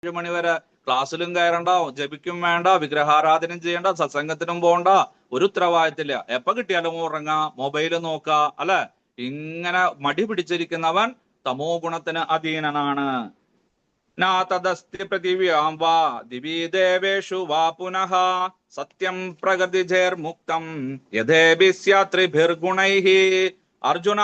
7 മണി വരെ ക്ലാസ്സിലും കയറണ്ട, ജപിക്കും വേണ്ട, വിഗ്രഹാരാധനം ചെയ്യണ്ട, സത്സംഗത്തിനും പോകണ്ട, ഒരു ഉത്തരവാദിത്തമില്ല. എപ്പോ കിട്ടിയാലും ഉറങ്ങാ, മൊബൈല് നോക്ക, അല്ലെ? ഇങ്ങനെ മടി പിടിച്ചിരിക്കുന്നവൻ തമോ ഗുണത്തിന് അധീനനാണ്. നാതദസ്തി പൃഥിവ്യാം വാ ദിവീ ദേവേഷു വാ പുനഃ സത്യം പ്രകൃതിജൈർമുക്തം യഥേഭിസ്യാത്രിഭിർഗുണൈഃ. അർജുന,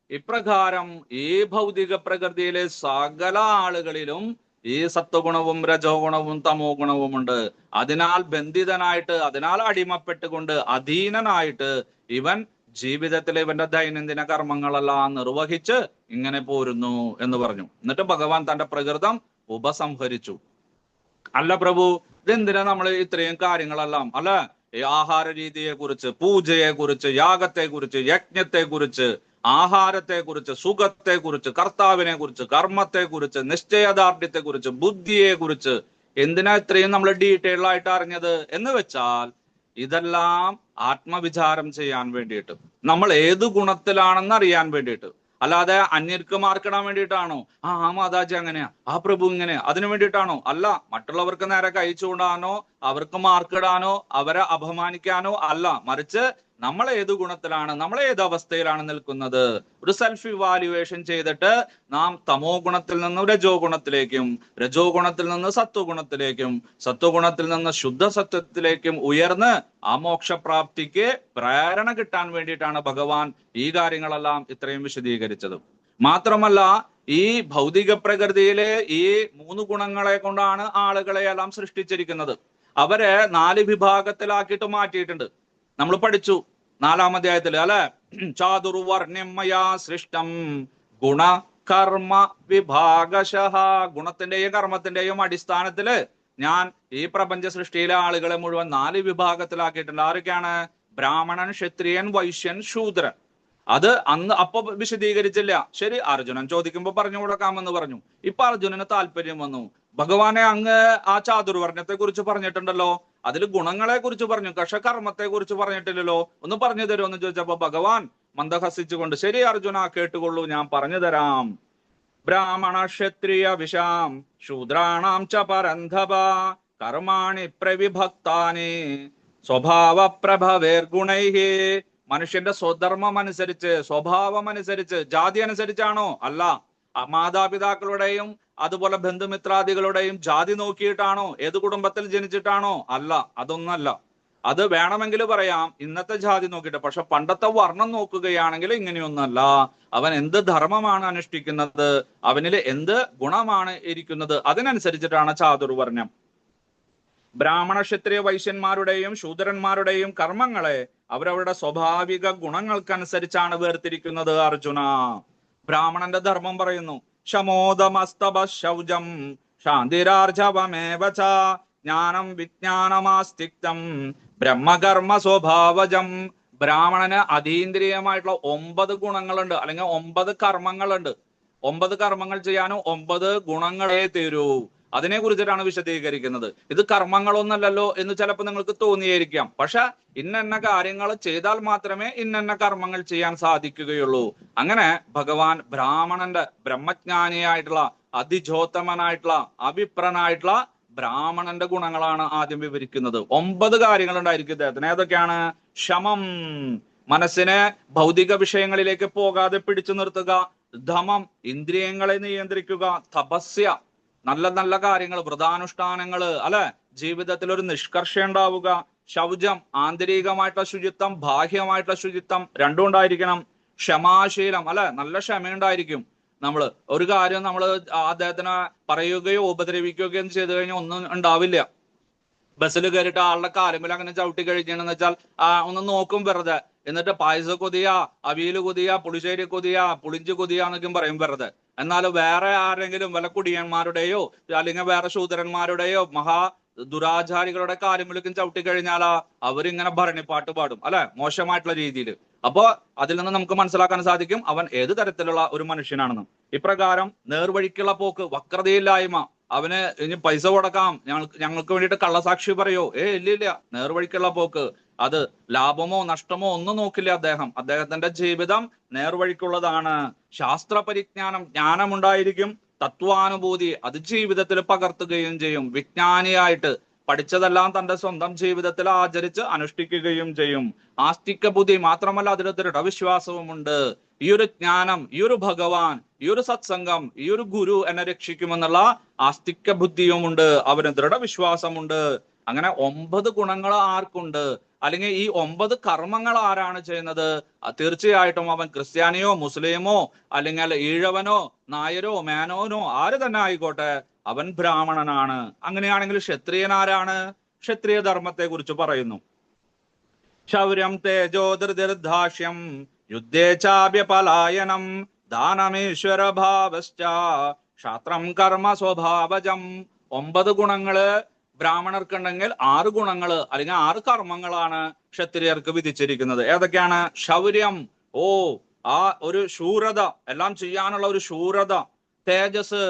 ഇപ്രകാരം ഈ ഭൗതിക പ്രകൃതിയിലെ സകല ആളുകളിലും ഈ സത്വഗുണവും രജോ ഗുണവും തമോ ഗുണവും ഉണ്ട്. അതിനാൽ ബന്ധിതനായിട്ട്, അതിനാൽ അടിമപ്പെട്ടുകൊണ്ട്, അധീനനായിട്ട് ഇവൻ ജീവിതത്തിൽ ഇവന്റെ ദൈനംദിന കർമ്മങ്ങളെല്ലാം നിർവഹിച്ച് ഇങ്ങനെ പോരുന്നു എന്ന് പറഞ്ഞു. എന്നിട്ട് ഭഗവാൻ തന്റെ പ്രകൃതം ഉപസംഹരിച്ചു. അല്ല പ്രഭു, ഇതെന്തിനാ നമ്മൾ ഇത്രയും കാര്യങ്ങളെല്ലാം, അല്ല? ഈ ആഹാര രീതിയെ കുറിച്ച്, പൂജയെ കുറിച്ച്, യാഗത്തെ കുറിച്ച്, യജ്ഞത്തെ കുറിച്ച്, ആഹാരത്തെ കുറിച്ച്, സുഖത്തെ കുറിച്ച്, കർത്താവിനെ കുറിച്ച്, കർമ്മത്തെ കുറിച്ച്, നിശ്ചയദാർഢ്യത്തെ കുറിച്ച്, ബുദ്ധിയെ കുറിച്ച് എന്തിനാ ഇത്രയും നമ്മൾ ഡീറ്റെയിൽ ആയിട്ട് അറിഞ്ഞത് എന്ന് വെച്ചാൽ, ഇതെല്ലാം ആത്മവിചാരം ചെയ്യാൻ വേണ്ടിയിട്ട്, നമ്മൾ ഏത് ഗുണത്തിലാണെന്ന് അറിയാൻ വേണ്ടിയിട്ട്. അല്ലാതെ അന്യർക്ക് മാർക്കിടാൻ വേണ്ടിയിട്ടാണോ? ആ മാതാജി അങ്ങനെയാ, ആ പ്രഭു ഇങ്ങനെയാ, അതിനു വേണ്ടിയിട്ടാണോ? അല്ല. മറ്റുള്ളവർക്ക് നേരെ കഴിച്ചുകൊണ്ടാനോ, അവർക്ക് മാർക്കിടാനോ, അവരെ അപമാനിക്കാനോ അല്ല. മറിച്ച് നമ്മൾ ഏത് ഗുണത്തിലാണ്, നമ്മൾ ഏത് അവസ്ഥയിലാണ് നിൽക്കുന്നത്, ഒരു സെൽഫ് ഇവാലുവേഷൻ ചെയ്തിട്ട് നാം തമോ ഗുണത്തിൽ നിന്ന് രജോ ഗുണത്തിലേക്കും, രജോ ഗുണത്തിൽ നിന്ന് സത്വഗുണത്തിലേക്കും, സത്വഗുണത്തിൽ നിന്ന് ശുദ്ധ സത്വത്തിലേക്കും ഉയർന്ന് ആ മോക്ഷപ്രാപ്തിക്ക് പ്രേരണ കിട്ടാൻ വേണ്ടിയിട്ടാണ് ഭഗവാൻ ഈ കാര്യങ്ങളെല്ലാം ഇത്രയും വിശദീകരിച്ചത്. മാത്രമല്ല, ഈ ഭൗതിക പ്രകൃതിയിലെ ഈ 3 ഗുണങ്ങളെ കൊണ്ടാണ് ആളുകളെ എല്ലാം സൃഷ്ടിച്ചിരിക്കുന്നത്. അവരെ 4 വിഭാഗത്തിലാക്കിയിട്ട് മാറ്റിയിട്ടുണ്ട്. നമ്മൾ പഠിച്ചു 4-ാം അധ്യായത്തില്, അല്ലെ? ചാതുർവർണ്ണ്യമയാ സൃഷ്ടം ഗുണ കർമ്മ വിഭാഗശഃ. ഗുണത്തിന്റെയും കർമ്മത്തിന്റെയും അടിസ്ഥാനത്തില് ഞാൻ ഈ പ്രപഞ്ച സൃഷ്ടിയിലെ ആളുകളെ മുഴുവൻ 4 വിഭാഗത്തിലാക്കിയിട്ടുണ്ട്. ആരൊക്കെയാണ്? ബ്രാഹ്മണൻ, ക്ഷത്രിയൻ, വൈശ്യൻ, ശൂദ്രൻ. അത് അന്ന് അപ്പൊ വിശദീകരിച്ചില്ല. ശരി, അർജുനൻ ചോദിക്കുമ്പോ പറഞ്ഞു കൊടുക്കാമെന്ന് പറഞ്ഞു. ഇപ്പൊ അർജുനന് താല്പര്യം വന്നു. ഭഗവാനെ, അങ്ങ് ആ ചാതുർവർണ്ണത്തെ കുറിച്ച് പറഞ്ഞിട്ടുണ്ടല്ലോ, അതിൽ ഗുണങ്ങളെ കുറിച്ച് പറഞ്ഞു, പക്ഷെ കർമ്മത്തെ കുറിച്ച് പറഞ്ഞിട്ടില്ലല്ലോ, ഒന്ന് പറഞ്ഞു തരുമോ എന്ന് ചോദിച്ചപ്പോ ഭഗവാൻ മന്ദഹസിച്ചുകൊണ്ട്, ശരി അർജുന, കേട്ടുകൊള്ളൂ, ഞാൻ പറഞ്ഞു തരാം. ബ്രാഹ്മണ ക്ഷത്രിയ വിഷാം ശൂദ്രാണാം ച പരന്ധവ കർമാണി പ്രവിഭക്താനി സ്വഭാവ പ്രഭവേർഗുണൈഃ. മനുഷ്യന്റെ സ്വധർമ്മം അനുസരിച്ച്, സ്വഭാവം അനുസരിച്ച്, ജാതി അനുസരിച്ചാണോ? അല്ല. മാതാപിതാക്കളുടെയും അതുപോലെ ബന്ധുമിത്രാദികളുടെയും ജാതി നോക്കിയിട്ടാണോ? ഏത് കുടുംബത്തിൽ ജനിച്ചിട്ടാണോ? അല്ല, അതൊന്നല്ല. അത് വേണമെങ്കിൽ പറയാം ഇന്നത്തെ ജാതി നോക്കിയിട്ട്. പക്ഷെ പണ്ടത്തെ വർണ്ണം നോക്കുകയാണെങ്കിൽ ഇങ്ങനെയൊന്നല്ല. അവൻ എന്ത് ധർമ്മമാണ് അനുഷ്ഠിക്കുന്നത്, അവനിൽ എന്ത് ഗുണമാണ് ഇരിക്കുന്നത്, അതിനനുസരിച്ചിട്ടാണ് ചാതുർവർണ്ണം. ബ്രാഹ്മണ ക്ഷത്രിയ വൈശ്യന്മാരുടെയും ശൂദ്രന്മാരുടെയും കർമ്മങ്ങളെ അവരവരുടെ സ്വാഭാവിക ഗുണങ്ങൾക്കനുസരിച്ചാണ് വേർതിരിക്കുന്നത്. അർജുന, ബ്രാഹ്മണന്റെ ധർമ്മം പറയുന്നു, ശമോദമസ്തപ ശൗചം ശാന്തിരാർജവമേവ ച ജ്ഞാനം വിജ്ഞാനമാസ്തിക്തം ബ്രഹ്മകർമ്മ സ്വഭാവജം. ബ്രാഹ്മണന് അതീന്ദ്രിയമായിട്ടുള്ള 9 ഗുണങ്ങളുണ്ട്, അല്ലെങ്കിൽ 9 കർമ്മങ്ങളുണ്ട്. 9 കർമ്മങ്ങൾ ചെയ്യാനും 9 ഗുണങ്ങളെ തീരൂ. അതിനെ കുറിച്ചിട്ടാണ് വിശദീകരിക്കുന്നത്. ഇത് കർമ്മങ്ങളൊന്നല്ലല്ലോ എന്ന് ചിലപ്പോൾ നിങ്ങൾക്ക് തോന്നിയായിരിക്കാം. പക്ഷെ ഇന്ന കാര്യങ്ങൾ ചെയ്താൽ മാത്രമേ ഇന്ന കർമ്മങ്ങൾ ചെയ്യാൻ സാധിക്കുകയുള്ളൂ. അങ്ങനെ ഭഗവാൻ ബ്രാഹ്മണന്റെ, ബ്രഹ്മജ്ഞാനിയായിട്ടുള്ള, അതിജോത്തമനായിട്ടുള്ള, അവിപ്രനായിട്ടുള്ള ബ്രാഹ്മണന്റെ ഗുണങ്ങളാണ് ആദ്യം വിവരിക്കുന്നത്. 9 കാര്യങ്ങൾ ഉണ്ടായിരിക്കും ഇദ്ദേഹത്തിന്. ഏതൊക്കെയാണ്? ശമം, മനസ്സിനെ ഭൗതിക വിഷയങ്ങളിലേക്ക് പോകാതെ പിടിച്ചു നിർത്തുക. ധമം, ഇന്ദ്രിയങ്ങളെ നിയന്ത്രിക്കുക. തപസ്യ, നല്ല നല്ല കാര്യങ്ങൾ, വ്രതാനുഷ്ഠാനങ്ങള്, അല്ലെ? ജീവിതത്തിൽ ഒരു നിഷ്കർഷ ഉണ്ടാവുക. ശൗചം, ആന്തരികമായിട്ടുള്ള ശുചിത്വം, ബാഹ്യമായിട്ടുള്ള ശുചിത്വം, രണ്ടും ഉണ്ടായിരിക്കണം. ക്ഷമാശീലം, അല്ലെ? നല്ല ക്ഷമയുണ്ടായിരിക്കും. നമ്മള് ഒരു കാര്യം നമ്മൾ അദ്ദേഹത്തിന് പറയുകയോ ഉപദ്രവിക്കുകയോ ചെയ്തു കഴിഞ്ഞാൽ ഒന്നും ഉണ്ടാവില്ല. ബസ്സിൽ കയറിയിട്ട് ആളുടെ കാലുമ്പിൽ അങ്ങനെ ചവിട്ടി കഴിക്കണെന്ന് വെച്ചാൽ ഒന്ന് നോക്കും വെറുതെ. എന്നിട്ട് പായസ കൊതിയ, അവിയൽ കൊതിയ, പുളിശ്ശേരി കൊതിയ, പുളിഞ്ച് കൊതിയ എന്നൊക്കെ പറയും വെറുതെ. എന്നാൽ വേറെ ആരെങ്കിലും വല്ല കുടിയന്മാരുടെയോ അല്ലെങ്കിൽ വേറെ ശൂദ്രന്മാരുടെയോ മഹാ ദുരാചാരികളുടെ കാലുമ്പിലേക്കും ചവിട്ടി കഴിഞ്ഞാലാ അവരിങ്ങനെ ഭരണിപ്പാട്ട് പാടും, അല്ലെ? മോശമായിട്ടുള്ള രീതിയിൽ. അപ്പോ അതിൽ നിന്ന് നമുക്ക് മനസ്സിലാക്കാൻ സാധിക്കും അവൻ ഏത് തരത്തിലുള്ള ഒരു മനുഷ്യനാണെന്ന്. ഇപ്രകാരം നേർവഴിക്കുള്ള പോക്ക്, വക്രതയില്ലായ്മ, അവന് ഇനി പൈസ കൊടുക്കാം, ഞങ്ങൾക്ക് വേണ്ടിയിട്ട് കള്ളസാക്ഷി പറയോ? ഇല്ല. നേർവഴിക്കുള്ള പോക്ക്, അത് ലാഭമോ നഷ്ടമോ ഒന്നും നോക്കില്ല അദ്ദേഹത്തിന്റെ ജീവിതം നേർവഴിക്കുള്ളതാണ്. ശാസ്ത്ര പരിജ്ഞാനം, ജ്ഞാനമുണ്ടായിരിക്കും. തത്വാനുഭൂതി അത് ജീവിതത്തിൽ പകർത്തുകയും ചെയ്യും. വിജ്ഞാനിയായിട്ട് പഠിച്ചതെല്ലാം തന്റെ സ്വന്തം ജീവിതത്തിൽ ആചരിച്ച് അനുഷ്ഠിക്കുകയും ചെയ്യും. ആസ്തിക ബുദ്ധി മാത്രമല്ല, അതിൽ ദൃഢവിശ്വാസവുമുണ്ട്. ഈ ഒരു ജ്ഞാനം, ഈ ഒരു ഭഗവാൻ, ഈ ഒരു സത്സംഗം, ഈ ഒരു ഗുരു എന്നെ രക്ഷിക്കുമെന്നുള്ള ആസ്തിക ബുദ്ധിയുമുണ്ട്, അവന് ദൃഢവിശ്വാസമുണ്ട്. അങ്ങനെ 9 ഗുണങ്ങൾ ആർക്കുണ്ട്? അല്ലെങ്കിൽ ഈ 9 കർമ്മങ്ങൾ ആരാണ് ചെയ്യുന്നത്? തീർച്ചയായിട്ടും അവൻ ക്രിസ്ത്യാനിയോ മുസ്ലിമോ അല്ലെങ്കിൽ ഈഴവനോ നായരോ മേനോനോ ആര് തന്നെ ആയിക്കോട്ടെ, അവൻ ബ്രാഹ്മണനാണ്. അങ്ങനെയാണെങ്കിൽ ക്ഷത്രിയൻ ആരാണ്? ക്ഷത്രിയ ധർമ്മത്തെ കുറിച്ച് പറയുന്നു. ശൗര്യം തേജോധൃതിർദാക്ഷ്യം യുദ്ധേ ചാപ്യപലായനം ദാനമീശ്വര ഭാവശ്ച ക്ഷാത്രം കർമ്മ സ്വഭാവജം. 9 ഗുണങ്ങള് ബ്രാഹ്മണർക്കുണ്ടെങ്കിൽ 6 ഗുണങ്ങള് അല്ലെങ്കിൽ 6 കർമ്മങ്ങളാണ് ക്ഷത്രിയർക്ക് വിധിച്ചിരിക്കുന്നത്. ഏതൊക്കെയാണ്? ശൗര്യം, ആ ഒരു ശൂരത, എല്ലാം ചെയ്യാനുള്ള ഒരു ശൂരത. തേജസ്,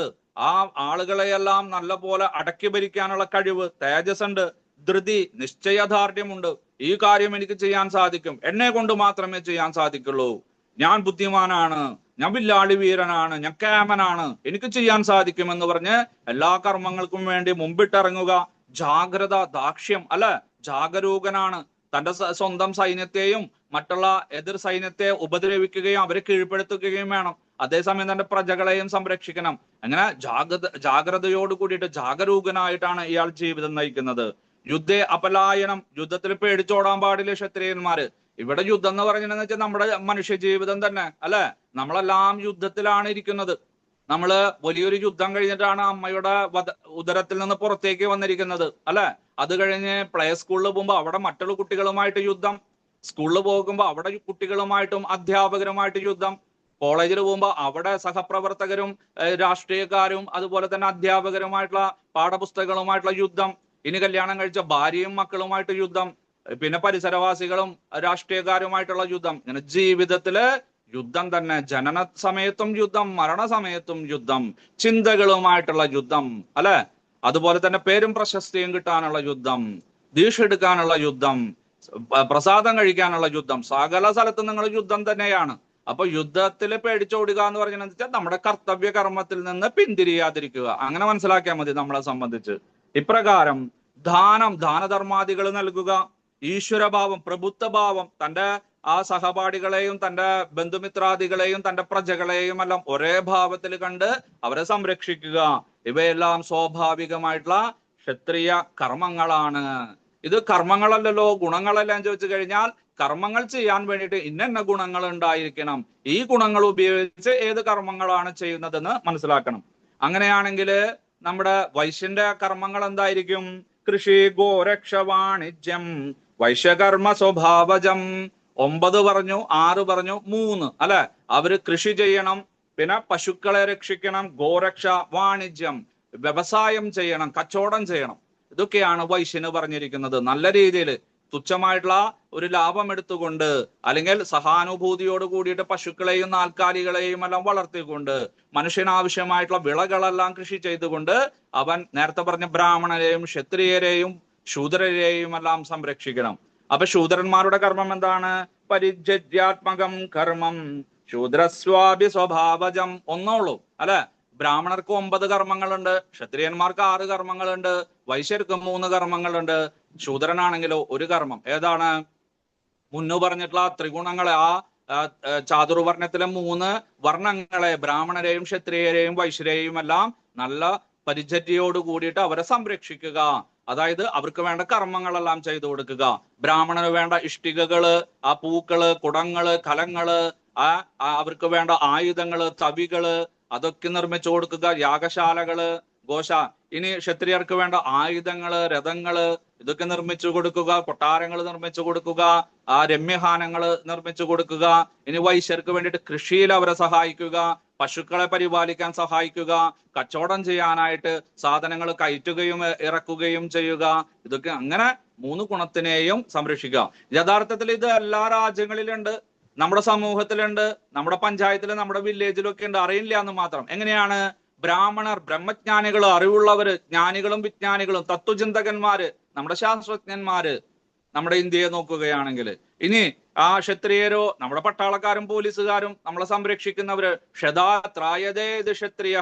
ആ ആളുകളെയെല്ലാം നല്ല പോലെ അടക്കി ഭരിക്കാനുള്ള കഴിവ്, തേജസ് ഉണ്ട്. ധൃതി, നിശ്ചയദാർഢ്യമുണ്ട്. ഈ കാര്യം എനിക്ക് ചെയ്യാൻ സാധിക്കും, എന്നെ കൊണ്ട് മാത്രമേ ചെയ്യാൻ സാധിക്കുള്ളൂ, ഞാൻ ബുദ്ധിമാനാണ്, ഞാൻ വില്ലാളി വീരനാണ്, ഞാൻ കേമനാണ്, എനിക്ക് ചെയ്യാൻ സാധിക്കുമെന്ന് പറഞ്ഞ് എല്ലാ കർമ്മങ്ങൾക്കും വേണ്ടി മുമ്പിട്ടിറങ്ങുക. ജാഗ്രത, ദാക്ഷ്യം, അല്ലെ, ജാഗരൂകനാണ്. തന്റെ സ്വന്തം സൈന്യത്തെയും മറ്റുള്ള എതിർ സൈന്യത്തെ ഉപദ്രവിക്കുകയും അവരെ കീഴ്പ്പെടുത്തുകയും വേണം. അതേസമയം തന്റെ പ്രജകളെയും സംരക്ഷിക്കണം. അങ്ങനെ ജാഗ്രതയോട് കൂടിയിട്ട് ജാഗരൂകനായിട്ടാണ് ഇയാൾ ജീവിതം നയിക്കുന്നത്. യുദ്ധേ അപലായനം, യുദ്ധത്തിൽ പേടിച്ചോടാൻ പാടില്ല ക്ഷത്രിയന്മാര്. ഇവിടെ യുദ്ധം എന്ന് പറഞ്ഞിട്ടുണ്ടെന്ന് വെച്ചാൽ നമ്മുടെ മനുഷ്യ ജീവിതം തന്നെ, അല്ലെ. നമ്മളെല്ലാം യുദ്ധത്തിലാണ് ഇരിക്കുന്നത്. നമ്മള് വലിയൊരു യുദ്ധം കഴിഞ്ഞിട്ടാണ് അമ്മയുടെ ഉദരത്തിൽ നിന്ന് പുറത്തേക്ക് വന്നിരിക്കുന്നത്, അല്ലെ. അത് കഴിഞ്ഞ് പ്ലേ സ്കൂളിൽ പോകുമ്പോൾ അവിടെ മറ്റുള്ള കുട്ടികളുമായിട്ട് യുദ്ധം, സ്കൂളിൽ പോകുമ്പോൾ അവിടെ കുട്ടികളുമായിട്ടും അധ്യാപകരുമായിട്ട് യുദ്ധം, കോളേജിൽ പോകുമ്പോൾ അവിടെ സഹപ്രവർത്തകരും രാഷ്ട്രീയക്കാരും അതുപോലെ തന്നെ അധ്യാപകരുമായിട്ടുള്ള പാഠപുസ്തകങ്ങളുമായിട്ടുള്ള യുദ്ധം, ഇനി കല്യാണം കഴിച്ച ഭാര്യയും മക്കളുമായിട്ട് യുദ്ധം, പിന്നെ പരിസരവാസികളും രാഷ്ട്രീയക്കാരുമായിട്ടുള്ള യുദ്ധം. ഇങ്ങനെ ജീവിതത്തില് യുദ്ധം തന്നെ. ജനന സമയത്തും യുദ്ധം, മരണസമയത്തും യുദ്ധം, ചിന്തകളുമായിട്ടുള്ള യുദ്ധം, അല്ലെ. അതുപോലെ തന്നെ പേരും പ്രശസ്തിയും കിട്ടാനുള്ള യുദ്ധം, ദീക്ഷ എടുക്കാനുള്ള യുദ്ധം, പ്രസാദം കഴിക്കാനുള്ള യുദ്ധം, സകല സ്ഥലത്തും നിങ്ങൾ യുദ്ധം തന്നെയാണ്. അപ്പൊ യുദ്ധത്തിൽ പേടിച്ചോടുക എന്ന് പറഞ്ഞാൽ വെച്ചാൽ നമ്മുടെ കർത്തവ്യ കർമ്മത്തിൽ നിന്ന് പിന്തിരിയാതിരിക്കുക, അങ്ങനെ മനസ്സിലാക്കിയാൽ മതി നമ്മളെ സംബന്ധിച്ച്. ഇപ്രകാരം ദാനധർമാദികൾ നൽകുക, ഈശ്വരഭാവം, പ്രഭുത്വഭാവം, തന്റെ ആ സഹപാഠികളെയും തന്റെ ബന്ധുമിത്രാദികളെയും തന്റെ പ്രജകളെയും എല്ലാം ഒരേ ഭാവത്തിൽ കണ്ട് അവരെ സംരക്ഷിക്കുക, ഇവയെല്ലാം സ്വാഭാവികമായിട്ടുള്ള ക്ഷത്രിയ കർമ്മങ്ങളാണ്. ഇത് കർമ്മങ്ങളല്ലല്ലോ, ഗുണങ്ങളല്ല എന്ന് ചോദിച്ചു കഴിഞ്ഞാൽ കർമ്മങ്ങൾ ചെയ്യാൻ വേണ്ടിയിട്ട് ഇന്ന ഗുണങ്ങൾ ഉണ്ടായിരിക്കണം. ഈ ഗുണങ്ങൾ ഉപയോഗിച്ച് ഏത് കർമ്മങ്ങളാണ് ചെയ്യുന്നതെന്ന് മനസ്സിലാക്കണം. അങ്ങനെയാണെങ്കിൽ നമ്മുടെ വൈശ്യന്റെ കർമ്മങ്ങൾ എന്തായിരിക്കും? കൃഷി, ഗോരക്ഷ, വാണിജ്യം, വൈശ്യകർമ്മ സ്വഭാവജം. 9 പറഞ്ഞു, 6 പറഞ്ഞു, 3, അല്ലെ. അവര് കൃഷി ചെയ്യണം, പിന്നെ പശുക്കളെ രക്ഷിക്കണം, ഗോരക്ഷ, വാണിജ്യം, വ്യവസായം ചെയ്യണം, കച്ചവടം ചെയ്യണം. ഇതൊക്കെയാണ് വൈശ്യന് പറഞ്ഞിരിക്കുന്നത്. നല്ല രീതിയിൽ തുച്ഛമായിട്ടുള്ള ഒരു ലാഭം എടുത്തുകൊണ്ട് അല്ലെങ്കിൽ സഹാനുഭൂതിയോട് കൂടിയിട്ട് പശുക്കളെയും നാൽക്കാലികളെയും എല്ലാം വളർത്തിക്കൊണ്ട് മനുഷ്യനാവശ്യമായിട്ടുള്ള വിളകളെല്ലാം കൃഷി ചെയ്തുകൊണ്ട് അവൻ നേരത്തെ പറഞ്ഞ ബ്രാഹ്മണരെയും ക്ഷത്രിയരെയും ശൂദ്രരെയും എല്ലാം സംരക്ഷിക്കണം. അപ്പൊ ശൂദ്രന്മാരുടെ കർമ്മം എന്താണ്? പരിജജ്യാത്മകം കർമ്മം ശൂദ്രസ്വാഭി സ്വഭാവജം. ഒന്നോളൂ, അല്ലെ. ബ്രാഹ്മണർക്ക് 9 കർമ്മങ്ങളുണ്ട്, ക്ഷത്രിയന്മാർക്ക് 6 കർമ്മങ്ങളുണ്ട്, വൈശ്യർക്ക് 3 കർമ്മങ്ങളുണ്ട്. ശൂദ്രനാണെങ്കിലോ 1 കർമ്മം. ഏതാണ്? മുന്നു പറഞ്ഞിട്ടുള്ള ത്രിഗുണങ്ങളെ, ആ ചാതുർവർണ്ണത്തിലെ 3 വർണ്ണങ്ങളെ, ബ്രാഹ്മണരെയും ക്ഷത്രിയരെയും വൈശ്യരെയും എല്ലാം നല്ല പരിചര്യയോട് കൂടിയിട്ട് അവരെ സംരക്ഷിക്കുക. അതായത് അവർക്ക് വേണ്ട കർമ്മങ്ങളെല്ലാം ചെയ്തു കൊടുക്കുക. ബ്രാഹ്മണന് വേണ്ട ഇഷ്ടികകള്, ആ പൂക്കള്, കുടങ്ങള്, കലങ്ങള്, അവർക്ക് വേണ്ട ആയുധങ്ങള്, തവികള്, അതൊക്കെ നിർമ്മിച്ചു കൊടുക്കുക. യാഗശാലകള്, ഇനി ക്ഷത്രിയർക്ക് വേണ്ട ആയുധങ്ങള്, രഥങ്ങള്, ഇതൊക്കെ നിർമ്മിച്ചു കൊടുക്കുക. കൊട്ടാരങ്ങൾ നിർമ്മിച്ചു കൊടുക്കുക, ആ രമ്യഹാനങ്ങൾ നിർമ്മിച്ചു കൊടുക്കുക. ഇനി വൈശ്യർക്ക് വേണ്ടിയിട്ട് കൃഷിയിൽ അവരെ സഹായിക്കുക, പശുക്കളെ പരിപാലിക്കാൻ സഹായിക്കുക, കച്ചവടം ചെയ്യാനായിട്ട് സാധനങ്ങൾ കയറ്റുകയും ഇറക്കുകയും ചെയ്യുക. ഇതൊക്കെ അങ്ങനെ 3 ഗുണത്തിനെയും സംരക്ഷിക്കുക. യഥാർത്ഥത്തിൽ ഇത് എല്ലാ രാജ്യങ്ങളിലുണ്ട്, നമ്മുടെ സമൂഹത്തിലുണ്ട്, നമ്മുടെ പഞ്ചായത്തിലും നമ്മുടെ വില്ലേജിലും ഒക്കെ ഉണ്ട്. അറിയില്ല എന്ന് മാത്രം. എങ്ങനെയാണ്? ബ്രാഹ്മണർ, ബ്രഹ്മജ്ഞാനികൾ, അറിവുള്ളവര്, ജ്ഞാനികളും വിജ്ഞാനികളും, തത്വചിന്തകന്മാര്, നമ്മുടെ ശാസ്ത്രജ്ഞന്മാര് നമ്മുടെ ഇന്ത്യയെ നോക്കുകയാണെങ്കിൽ. ഇനി ആ ക്ഷത്രിയരോ, നമ്മുടെ പട്ടാളക്കാരും പോലീസുകാരും നമ്മളെ സംരക്ഷിക്കുന്നവര്. ക്ഷതാ ത്രായതേ ക്ഷത്രിയ,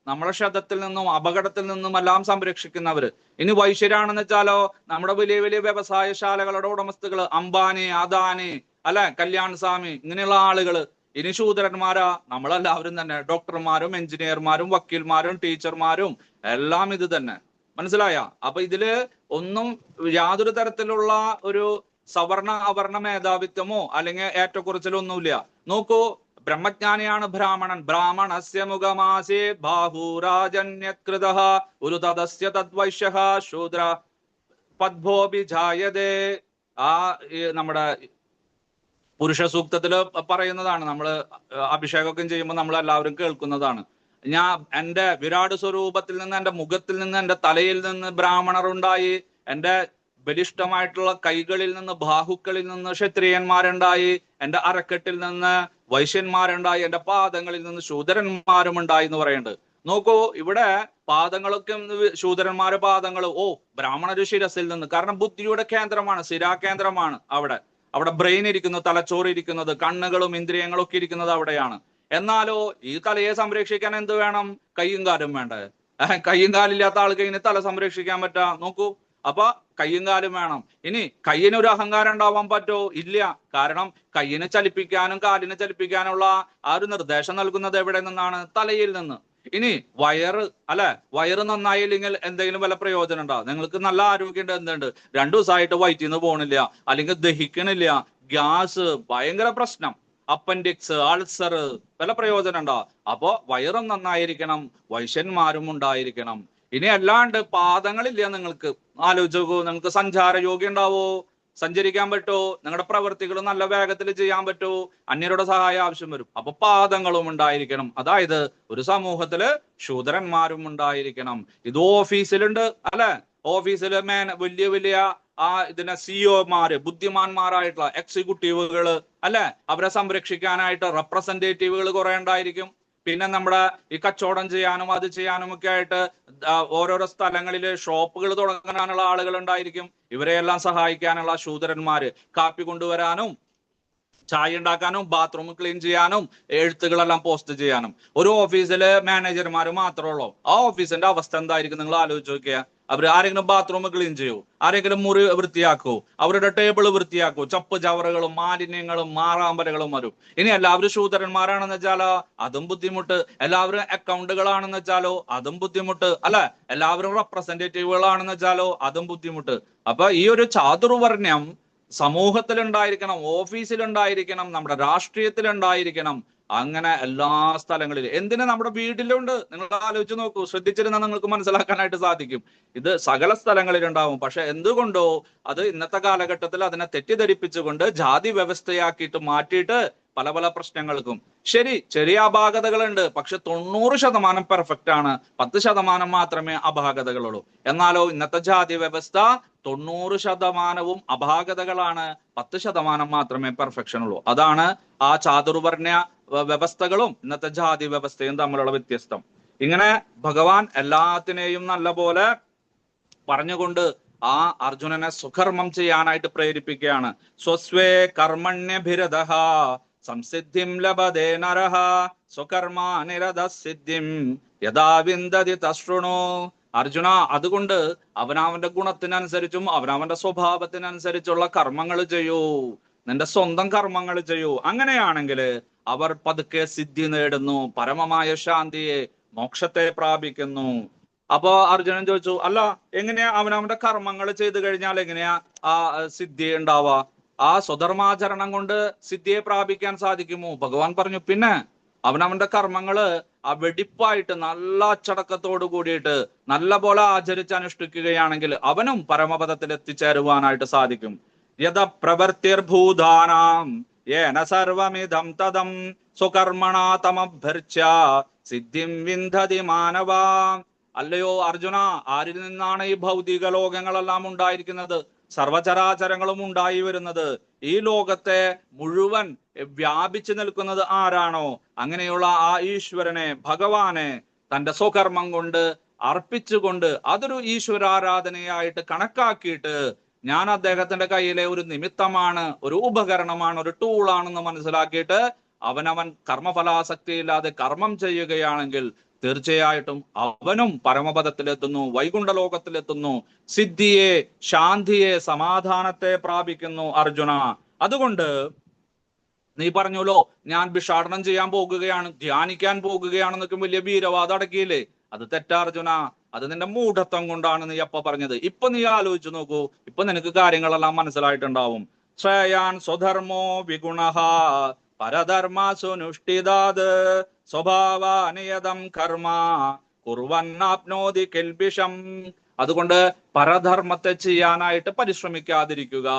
നമ്മളെ ക്ഷതത്തിൽ നിന്നും അപകടത്തിൽ നിന്നും എല്ലാം സംരക്ഷിക്കുന്നവര്. ഇനി വൈശ്യരാണെന്ന് വെച്ചാലോ, നമ്മുടെ വലിയ വലിയ വ്യവസായശാലകളുടെ ഉടമസ്ഥകള്, അംബാനി, അദാനി, അല്ലെ, കല്യാൺ സ്വാമി, ഇങ്ങനെയുള്ള ആളുകള്. ഇനി ശൂദ്രന്മാരാ, നമ്മളെല്ലാവരും തന്നെ ഡോക്ടർമാരും എഞ്ചിനീയർമാരും വക്കീൽമാരും ടീച്ചർമാരും എല്ലാം ഇത് തന്നെ. മനസ്സിലായ? അപ്പൊ ഇതില് ഒന്നും യാതൊരു തരത്തിലുള്ള ഒരു സവർണ അവർണ മേധാവിത്വമോ അല്ലെങ്കിൽ ഏറ്റക്കുറച്ചിലൊന്നുമില്ല. നോക്കൂ, ബ്രഹ്മജ്ഞാനിയാണ് ബ്രാഹ്മണൻ. ബ്രാഹ്മണസ്യ മുഖമാസേ ബാഹുരാജന്യകൃത ഒരു തദസ്യ തദ്വൈശ്യഃ ശൂദ്ര പദ്ഭോഭിജായതേ. ആ നമ്മുടെ പുരുഷ സൂക്തത്തില് പറയുന്നതാണ്. നമ്മള് അഭിഷേകമൊക്കെ ചെയ്യുമ്പോൾ നമ്മൾ എല്ലാവരും കേൾക്കുന്നതാണ്. എന്റെ വിരാട് സ്വരൂപത്തിൽ നിന്ന്, എന്റെ മുഖത്തിൽ നിന്ന്, എന്റെ തലയിൽ നിന്ന് ബ്രാഹ്മണർ ഉണ്ടായി, എന്റെ ബലിഷ്ഠമായിട്ടുള്ള കൈകളിൽ നിന്ന്, ബാഹുക്കളിൽ നിന്ന് ക്ഷത്രിയന്മാരുണ്ടായി, എന്റെ അരക്കെട്ടിൽ നിന്ന് വൈശ്യന്മാരുണ്ടായി, എന്റെ പാദങ്ങളിൽ നിന്ന് ശൂദ്രന്മാരും ഉണ്ടായി എന്ന് പറയുന്നുണ്ട്. നോക്കൂ, ഇവിടെ പാദങ്ങളൊക്കെ ശൂദ്രന്മാരെ പാദങ്ങൾ, ബ്രാഹ്മണര് ശിരസിൽ നിന്ന്. കാരണം ബുദ്ധിയുടെ കേന്ദ്രമാണ്, ശിരാകേന്ദ്രമാണ് അവിടെ ബ്രെയിൻ ഇരിക്കുന്നു, തലച്ചോറ് ഇരിക്കുന്നത്, കണ്ണുകളും ഇന്ദ്രിയങ്ങളും ഒക്കെ ഇരിക്കുന്നത് അവിടെയാണ്. എന്നാലോ ഈ തലയെ സംരക്ഷിക്കാൻ എന്ത് വേണം? കയ്യും കാലും വേണ്ടേ? കയ്യും കാലില്ലാത്ത ആൾക്ക് ഇനി തല സംരക്ഷിക്കാൻ പറ്റാ? നോക്കൂ, അപ്പൊ കയ്യും കാലും വേണം. ഇനി കയ്യിനൊരു അഹങ്കാരം ഉണ്ടാവാൻ പറ്റോ? ഇല്ല. കാരണം കയ്യിനെ ചലിപ്പിക്കാനും കാലിനെ ചലിപ്പിക്കാനുള്ള ആ ഒരു നിർദ്ദേശം നൽകുന്നത് എവിടെ നിന്നാണ്? തലയിൽ നിന്ന്. ഇനി വയറ്, വയറ് നന്നായില്ലെങ്കിൽ എന്തെങ്കിലും വല്ല പ്രയോജനം ഉണ്ടോ? നിങ്ങൾക്ക് നല്ല ആരോഗ്യം എന്തുണ്ട്, 2 ദിവസമായിട്ട് വയറ്റിന്ന് പോണില്ല, അല്ലെങ്കിൽ ദഹിക്കണില്ല, ഗ്യാസ് ഭയങ്കര പ്രശ്നം, അപ്പൻഡിക്സ്, അൾസർ, വല്ല പ്രയോജനം ഉണ്ടോ? അപ്പോ വയറും നന്നായിരിക്കണം, വൈശ്യന്മാരും ഉണ്ടായിരിക്കണം. ഇനി അല്ലാണ്ട് പാദങ്ങളില്ല, നിങ്ങൾക്ക് ആലോചിച്ച് നോക്കൂ, നിങ്ങൾക്ക് സഞ്ചാര യോഗ്യം ഉണ്ടാവോ? സഞ്ചരിക്കാൻ പറ്റുമോ? നിങ്ങളുടെ പ്രവൃത്തികൾ നല്ല വേഗത്തിൽ ചെയ്യാൻ പറ്റുമോ? അന്യരുടെ സഹായം ആവശ്യം വരും. അപ്പൊ പാദങ്ങളും ഉണ്ടായിരിക്കണം. അതായത് ഒരു സമൂഹത്തില് ശൂദ്രന്മാരും ഉണ്ടായിരിക്കണം. ഇത് ഓഫീസിലുണ്ട്, ഓഫീസില് വലിയ വലിയ ഇതിനെ സിഇഒമാര്, ബുദ്ധിമാന്മാരായിട്ടുള്ള എക്സിക്യൂട്ടീവുകള്, അവരെ സംരക്ഷിക്കാനായിട്ട് റെപ്രസെന്റേറ്റീവുകൾ കുറെ ഉണ്ടായിരിക്കും. പിന്നെ നമ്മുടെ ഈ കച്ചവടം ചെയ്യാനും അത് ചെയ്യാനും ഒക്കെ ആയിട്ട് ഓരോരോ സ്ഥലങ്ങളില് ഷോപ്പുകൾ തുടങ്ങാനുള്ള ആളുകൾ ഉണ്ടായിരിക്കും. ഇവരെയെല്ലാം സഹായിക്കാനുള്ള ശൂദ്രന്മാര്, കാപ്പി കൊണ്ടുവരാനും ചായ ഉണ്ടാക്കാനും ബാത്റൂം ക്ലീൻ ചെയ്യാനും എഴുത്തുകളെല്ലാം പോസ്റ്റ് ചെയ്യാനും. ഒരു ഓഫീസില് മാനേജർമാര് മാത്രമേ ഉള്ളൂ. ആ ഓഫീസിന്റെ അവസ്ഥ എന്തായിരിക്കും നിങ്ങൾ ആലോചിച്ച് നോക്കിയാൽ? അവർ ആരെങ്കിലും ബാത്റൂം ക്ലീൻ ചെയ്യൂ? ആരെങ്കിലും മുറി വൃത്തിയാക്കൂ? അവരുടെ ടേബിൾ വൃത്തിയാക്കൂ? ചപ്പ് ചവറുകളും മാലിന്യങ്ങളും മാറാമ്പലുകളും വരും. ഇനി എല്ലാവരും ശൂദ്രന്മാരാണെന്ന് വെച്ചാലോ അതും ബുദ്ധിമുട്ട്. എല്ലാവരും അക്കൗണ്ടുകളാണെന്ന് വെച്ചാലോ അതും ബുദ്ധിമുട്ട്. എല്ലാവരും റെപ്രസെന്റേറ്റീവുകളാണെന്ന് വെച്ചാലോ അതും ബുദ്ധിമുട്ട്. അപ്പൊ ഈ ഒരു ചാതുർവർണ്ണ്യം സമൂഹത്തിലുണ്ടായിരിക്കണം, ഓഫീസിലുണ്ടായിരിക്കണം, നമ്മുടെ രാഷ്ട്രീയത്തിലുണ്ടായിരിക്കണം. അങ്ങനെ എല്ലാ സ്ഥലങ്ങളിലും. എന്തിനാ? നമ്മുടെ വീട്ടിലുണ്ട്. നിങ്ങൾ ആലോചിച്ച് നോക്കൂ, ശ്രദ്ധിച്ചിരുന്നാൽ നിങ്ങൾക്ക് മനസ്സിലാക്കാനായിട്ട് സാധിക്കും. ഇത് സകല സ്ഥലങ്ങളിലുണ്ടാവും. പക്ഷെ എന്തുകൊണ്ടോ അത് ഇന്നത്തെ കാലഘട്ടത്തിൽ അതിനെ തെറ്റിദ്ധരിപ്പിച്ചുകൊണ്ട് ജാതി വ്യവസ്ഥയാക്കിയിട്ട് മാറ്റിയിട്ട് പല പല പ്രശ്നങ്ങൾക്കും. ശരി, ചെറിയ അപാകതകളുണ്ട്, പക്ഷെ 90% പെർഫെക്റ്റ് ആണ്, 10% മാത്രമേ അപാകതകളുള്ളൂ. എന്നാലോ ഇന്നത്തെ ജാതി വ്യവസ്ഥ 90% അപാകതകളാണ്, 10% മാത്രമേ പെർഫെക്ഷൻ ഉള്ളൂ. അതാണ് ആ ചാതുർവർണ്ണ്യ വ്യവസ്ഥകളും ഇന്നത്തെ ജാതി വ്യവസ്ഥയും തമ്മിലുള്ള വ്യത്യസ്തം. ഇങ്ങനെ ഭഗവാൻ എല്ലാത്തിനെയും നല്ല പോലെ പറഞ്ഞുകൊണ്ട് ആ അർജുനനെ സുകർമ്മം ചെയ്യാനായിട്ട് പ്രേരിപ്പിക്കുകയാണ്. സ്വസ്വേ കർമ്മണ്യഭിരതഃ സംസിദ്ധിം ലഭതേ നരഃ സ്വകർമാനിരതഃസിദ്ധിം യഥാ വിന്ദതി തശൃണു. അർജുന, അതുകൊണ്ട് അവനവന്റെ ഗുണത്തിനനുസരിച്ചും അവനവന്റെ സ്വഭാവത്തിനനുസരിച്ചുള്ള കർമ്മങ്ങൾ ചെയ്യൂ. നിന്റെ സ്വന്തം കർമ്മങ്ങൾ ചെയ്യൂ. അങ്ങനെയാണെങ്കിൽ അവർ പതുക്കെ സിദ്ധി നേടുന്നു, പരമമായ ശാന്തിയെ, മോക്ഷത്തെ പ്രാപിക്കുന്നു. അപ്പോ അർജുനൻ ചോദിച്ചു, അല്ല, എങ്ങനെയാ അവനവന്റെ കർമ്മങ്ങൾ ചെയ്തു കഴിഞ്ഞാൽ എങ്ങനെയാ ആ സിദ്ധി ഉണ്ടാവുക? ആ സ്വധർമാചരണം കൊണ്ട് സിദ്ധിയെ പ്രാപിക്കാൻ സാധിക്കുമോ? ഭഗവാൻ പറഞ്ഞു, പിന്നെ അവനവന്റെ കർമ്മങ്ങള് ആ വെടിപ്പായിട്ട് നല്ല അച്ചടക്കത്തോട് കൂടിയിട്ട് നല്ല പോലെ ആചരിച്ച് അനുഷ്ഠിക്കുകയാണെങ്കിൽ അവനും പരമപദത്തിൽ എത്തിച്ചേരുവാനായിട്ട് സാധിക്കും. യഥ പ്രവർത്തിർഭൂതാനാം യേന സർവമിദം തദം സ്വകർമ്മണാ തമഭ്യർച്ച്യ സിദ്ധിം വിന്ദതി മാനവാ. അല്ലയോ അർജുന, ആരിൽ നിന്നാണ് ഈ ഭൗതിക ലോകങ്ങളെല്ലാം ഉണ്ടായിരിക്കുന്നത്? സർവചരാചരങ്ങളും ഉണ്ടായി വരുന്നത്. ഈ ലോകത്തെ മുഴുവൻ വ്യാപിച്ചു നിൽക്കുന്നത് ആരാണോ അങ്ങനെയുള്ള ആ ഈശ്വരനെ, ഭഗവാനെ തന്റെ സ്വകർമ്മം കൊണ്ട് അർപ്പിച്ചുകൊണ്ട് അതൊരു ഈശ്വരാരാധനയായിട്ട് കണക്കാക്കിയിട്ട് ഞാൻ അദ്ദേഹത്തിന്റെ കയ്യിലെ ഒരു നിമിത്തമാണ്, ഒരു ഉപകരണമാണ്, ഒരു ടൂളാണെന്ന് മനസ്സിലാക്കിയിട്ട് അവനവൻ കർമ്മഫലാസക്തി ഇല്ലാതെ കർമ്മം ചെയ്യുകയാണെങ്കിൽ തീർച്ചയായിട്ടും അവനും പരമപദത്തിലെത്തുന്നു, വൈകുണ്ഠലോകത്തിലെത്തുന്നു, സിദ്ധിയെ, ശാന്തിയെ, സമാധാനത്തെ പ്രാപിക്കുന്നു അർജുന. അതുകൊണ്ട് നീ പറഞ്ഞല്ലോ ഞാൻ ഭിക്ഷാടനം ചെയ്യാൻ പോകുകയാണ്, ധ്യാനിക്കാൻ പോകുകയാണെന്നൊക്കെ വലിയ വീരവാദം അടക്കിയില്ലേ? അത് തെറ്റാ അർജുന. അത് നിന്റെ മൂഢത്വം കൊണ്ടാണ് നീ അപ്പ പറഞ്ഞത്. ഇപ്പൊ നീ ആലോചിച്ചു നോക്കൂ, ഇപ്പൊ നിനക്ക് കാര്യങ്ങളെല്ലാം മനസ്സിലായിട്ടുണ്ടാവും. ശ്രേയാൻ സ്വധർമ്മോ വിഗുണഃ പരധർമ്മസുനുഷ്ഠിതാത് സ്വഭാവാനിയതം കർമ്മ കുർവന്നാപ്നോതി കിൽബിഷം. അതുകൊണ്ട് പരധർമ്മത്തെ ചെയ്യാനായിട്ട് പരിശ്രമിക്കാതിരിക്കുക.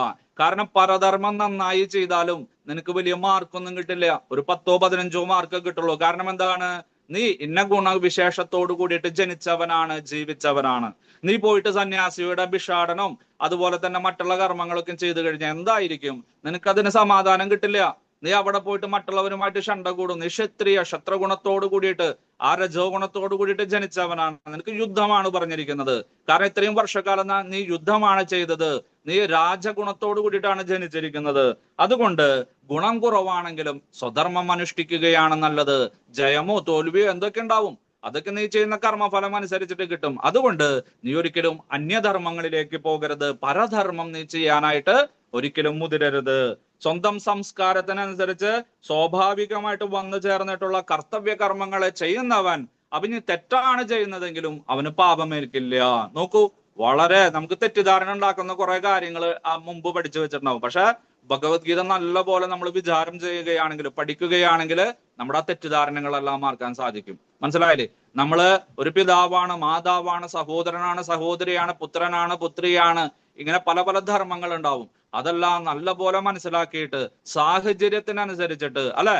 കാരണം പരധർമ്മം നന്നായി ചെയ്താലും നിനക്ക് വലിയ മാർക്കൊന്നും കിട്ടില്ല. ഒരു 10ഓ 15ഓ മാർക്ക് കിട്ടുള്ളൂ. കാരണം എന്താണ്? നീ ഇന്ന ഗുണവിശേഷത്തോട് കൂടിയിട്ട് ജനിച്ചവനാണ്, ജീവിച്ചവനാണ്. നീ പോയിട്ട് സന്യാസിയുടെ ഭിക്ഷാടനം അതുപോലെ തന്നെ മറ്റുള്ള കർമ്മങ്ങളൊക്കെ ചെയ്തു കഴിഞ്ഞാൽ എന്തായിരിക്കും? നിനക്കതിന് സമാധാനം കിട്ടില്ല. നീ അവിടെ പോയിട്ട് മറ്റുള്ളവരുമായിട്ട് ഷണ്ട കൂടും. നീ ക്ഷത്രിയ ശത്രുഗുണത്തോട് കൂടിയിട്ട്, ആ രജോ ഗുണത്തോട് കൂടിയിട്ട് ജനിച്ചവനാണ്. നിനക്ക് യുദ്ധമാണ് പറഞ്ഞിരിക്കുന്നത്. കാരണം ഇത്രയും വർഷക്കാലം നീ യുദ്ധമാണ് ചെയ്തത്. നീ രാജഗുണത്തോട് കൂടിയിട്ടാണ് ജനിച്ചിരിക്കുന്നത്. അതുകൊണ്ട് ഗുണം കുറവാണെങ്കിലും സ്വധർമ്മം അനുഷ്ഠിക്കുകയാണ് നല്ലത്. ജയമോ തോൽവിയോ എന്തൊക്കെ ഉണ്ടാവും, അതൊക്കെ നീ ചെയ്യുന്ന കർമ്മഫലം അനുസരിച്ചിട്ട് കിട്ടും. അതുകൊണ്ട് നീ ഒരിക്കലും അന്യധർമ്മങ്ങളിലേക്ക് പോകരുത്. പരധർമ്മം നീ ചെയ്യാനായിട്ട് ഒരിക്കലും മുതിരരുത്. സ്വന്തം സംസ്കാരത്തിനനുസരിച്ച് സ്വാഭാവികമായിട്ട് വന്നു ചേർന്നിട്ടുള്ള കർത്തവ്യ കർമ്മങ്ങളെ ചെയ്യുന്നവൻ അവന് തെറ്റാണ് ചെയ്യുന്നതെങ്കിലും അവന് പാപമേൽക്കില്ല. നോക്കൂ, വളരെ നമുക്ക് തെറ്റിദ്ധാരണ ഉണ്ടാക്കുന്ന കുറെ കാര്യങ്ങൾ മുമ്പ് പഠിച്ചു വെച്ചിട്ടുണ്ടാവും. പക്ഷെ ഭഗവത്ഗീത നല്ല പോലെ നമ്മൾ വിചാരം ചെയ്യുകയാണെങ്കിൽ, പഠിക്കുകയാണെങ്കിൽ നമ്മുടെ ആ തെറ്റിദ്ധാരണകളെല്ലാം മാർക്കാൻ സാധിക്കും. മനസ്സിലായില്ലേ? നമ്മള് ഒരു പിതാവാണ്, മാതാവാണ്, സഹോദരനാണ്, സഹോദരിയാണ്, പുത്രനാണ്, പുത്രിയാണ്, ഇങ്ങനെ പല പല ധർമ്മങ്ങൾ ഉണ്ടാവും. അതെല്ലാം നല്ല പോലെ മനസ്സിലാക്കിയിട്ട് സാഹചര്യത്തിനനുസരിച്ചിട്ട്, അല്ലെ?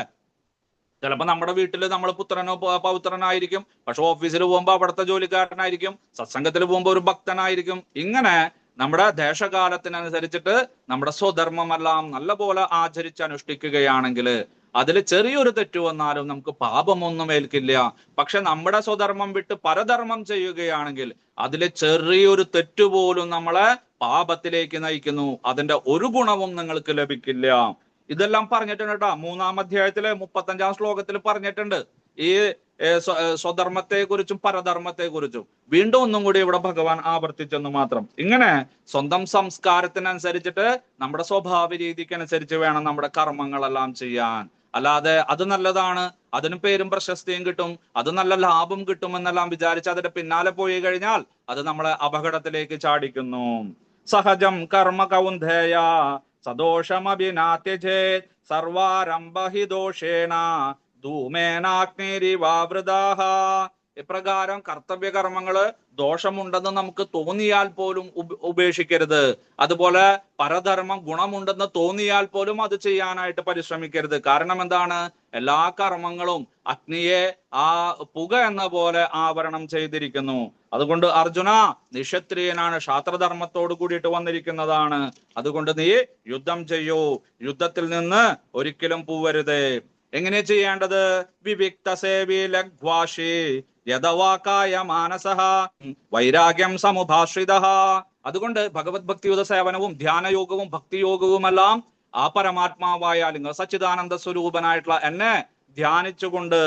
ചിലപ്പോ നമ്മുടെ വീട്ടിൽ നമ്മൾ പുത്രനോ പൗത്രനായിരിക്കും, പക്ഷെ ഓഫീസിൽ പോകുമ്പോൾ അവിടുത്തെ ജോലിക്കാരനായിരിക്കും, സത്സംഗത്തിൽ പോകുമ്പോൾ ഒരു ഭക്തനായിരിക്കും. ഇങ്ങനെ നമ്മുടെ ദേശകാലത്തിനനുസരിച്ചിട്ട് നമ്മുടെ സ്വധർമ്മമെല്ലാം നല്ല പോലെ ആചരിച്ചനുഷ്ഠിക്കുകയാണെങ്കിൽ അതിൽ ചെറിയൊരു തെറ്റ് വന്നാലും നമുക്ക് പാപമൊന്നും ഏൽക്കില്ല. പക്ഷെ നമ്മുടെ സ്വധർമ്മം വിട്ട് പരധർമ്മം ചെയ്യുകയാണെങ്കിൽ അതിലെ ചെറിയൊരു തെറ്റുപോലും നമ്മളെ പാപത്തിലേക്ക് നയിക്കുന്നു. അതിന്റെ ഒരു ഗുണവും നിങ്ങൾക്ക് ലഭിക്കില്ല. ഇതെല്ലാം പറഞ്ഞിട്ടുണ്ട് കേട്ടോ. 3-ാം അധ്യായത്തിലെ 35-ാം ശ്ലോകത്തിൽ പറഞ്ഞിട്ടുണ്ട് ഈ സ്വധർമ്മത്തെ കുറിച്ചും പരധർമ്മത്തെ കുറിച്ചും. വീണ്ടും ഒന്നും കൂടി ഇവിടെ ഭഗവാൻ ആവർത്തിച്ചെന്ന് മാത്രം. ഇങ്ങനെ സ്വന്തം സംസ്കാരത്തിനനുസരിച്ചിട്ട് നമ്മുടെ സ്വഭാവ രീതിക്കനുസരിച്ച് വേണം നമ്മുടെ കർമ്മങ്ങളെല്ലാം ചെയ്യാൻ. അല്ലാതെ അത് നല്ലതാണ്, അതിന് പേരും പ്രശസ്തിയും കിട്ടും, അത് നല്ല ലാഭം കിട്ടും എന്നെല്ലാം വിചാരിച്ച് അതിന്റെ പിന്നാലെ പോയി കഴിഞ്ഞാൽ അത് നമ്മളെ അപകടത്തിലേക്ക് ചാടിക്കുന്നു. സഹജം കർമ്മ കൗന്ദേയ സദോഷമഭിനാത്യജേത് സർവാരംഭഹി ദോഷേണ ധൂമേനാഗ്നിരിവാവൃതാഃ. ഇപ്രകാരം കർത്തവ്യ കർമ്മങ്ങള് ദോഷമുണ്ടെന്ന് നമുക്ക് തോന്നിയാൽ പോലും ഉപേക്ഷിക്കരുത്. അതുപോലെ പരധർമ്മം ഗുണമുണ്ടെന്ന് തോന്നിയാൽ പോലും അത് ചെയ്യാനായിട്ട് പരിശ്രമിക്കരുത്. കാരണം എന്താണ്? എല്ലാ കർമ്മങ്ങളും അഗ്നിയെ ആ പുക എന്ന പോലെ ആവരണം ചെയ്തിരിക്കുന്നു. അതുകൊണ്ട് അർജുന, നീ ക്ഷത്രിയനാണ്, ക്ഷാത്രധർമ്മത്തോട് കൂടിയിട്ട് വന്നിരിക്കുന്നതാണ്. അതുകൊണ്ട് നീ യുദ്ധം ചെയ്യൂ. യുദ്ധത്തിൽ നിന്ന് ഒരിക്കലും പോവരുത്. എങ്ങനെ ചെയ്യേണ്ടത്? വിവിക്ത സേവി ലഗ്വാഷി യഥവാകായ മാനസഃ വൈരാഗ്യം സമുഭാശ്രിതഃ. അതുകൊണ്ട് ഭഗവത് ഭക്തിയുത സേവനവും ധ്യാനയോഗവും ഭക്തിയോഗവുമെല്ലാം ആ പരമാത്മാവായ അല്ലെങ്കിൽ സച്ചിദാനന്ദ സ്വരൂപനായിട്ടുള്ള എന്നെ ധ്യാനിച്ചുകൊണ്ട്,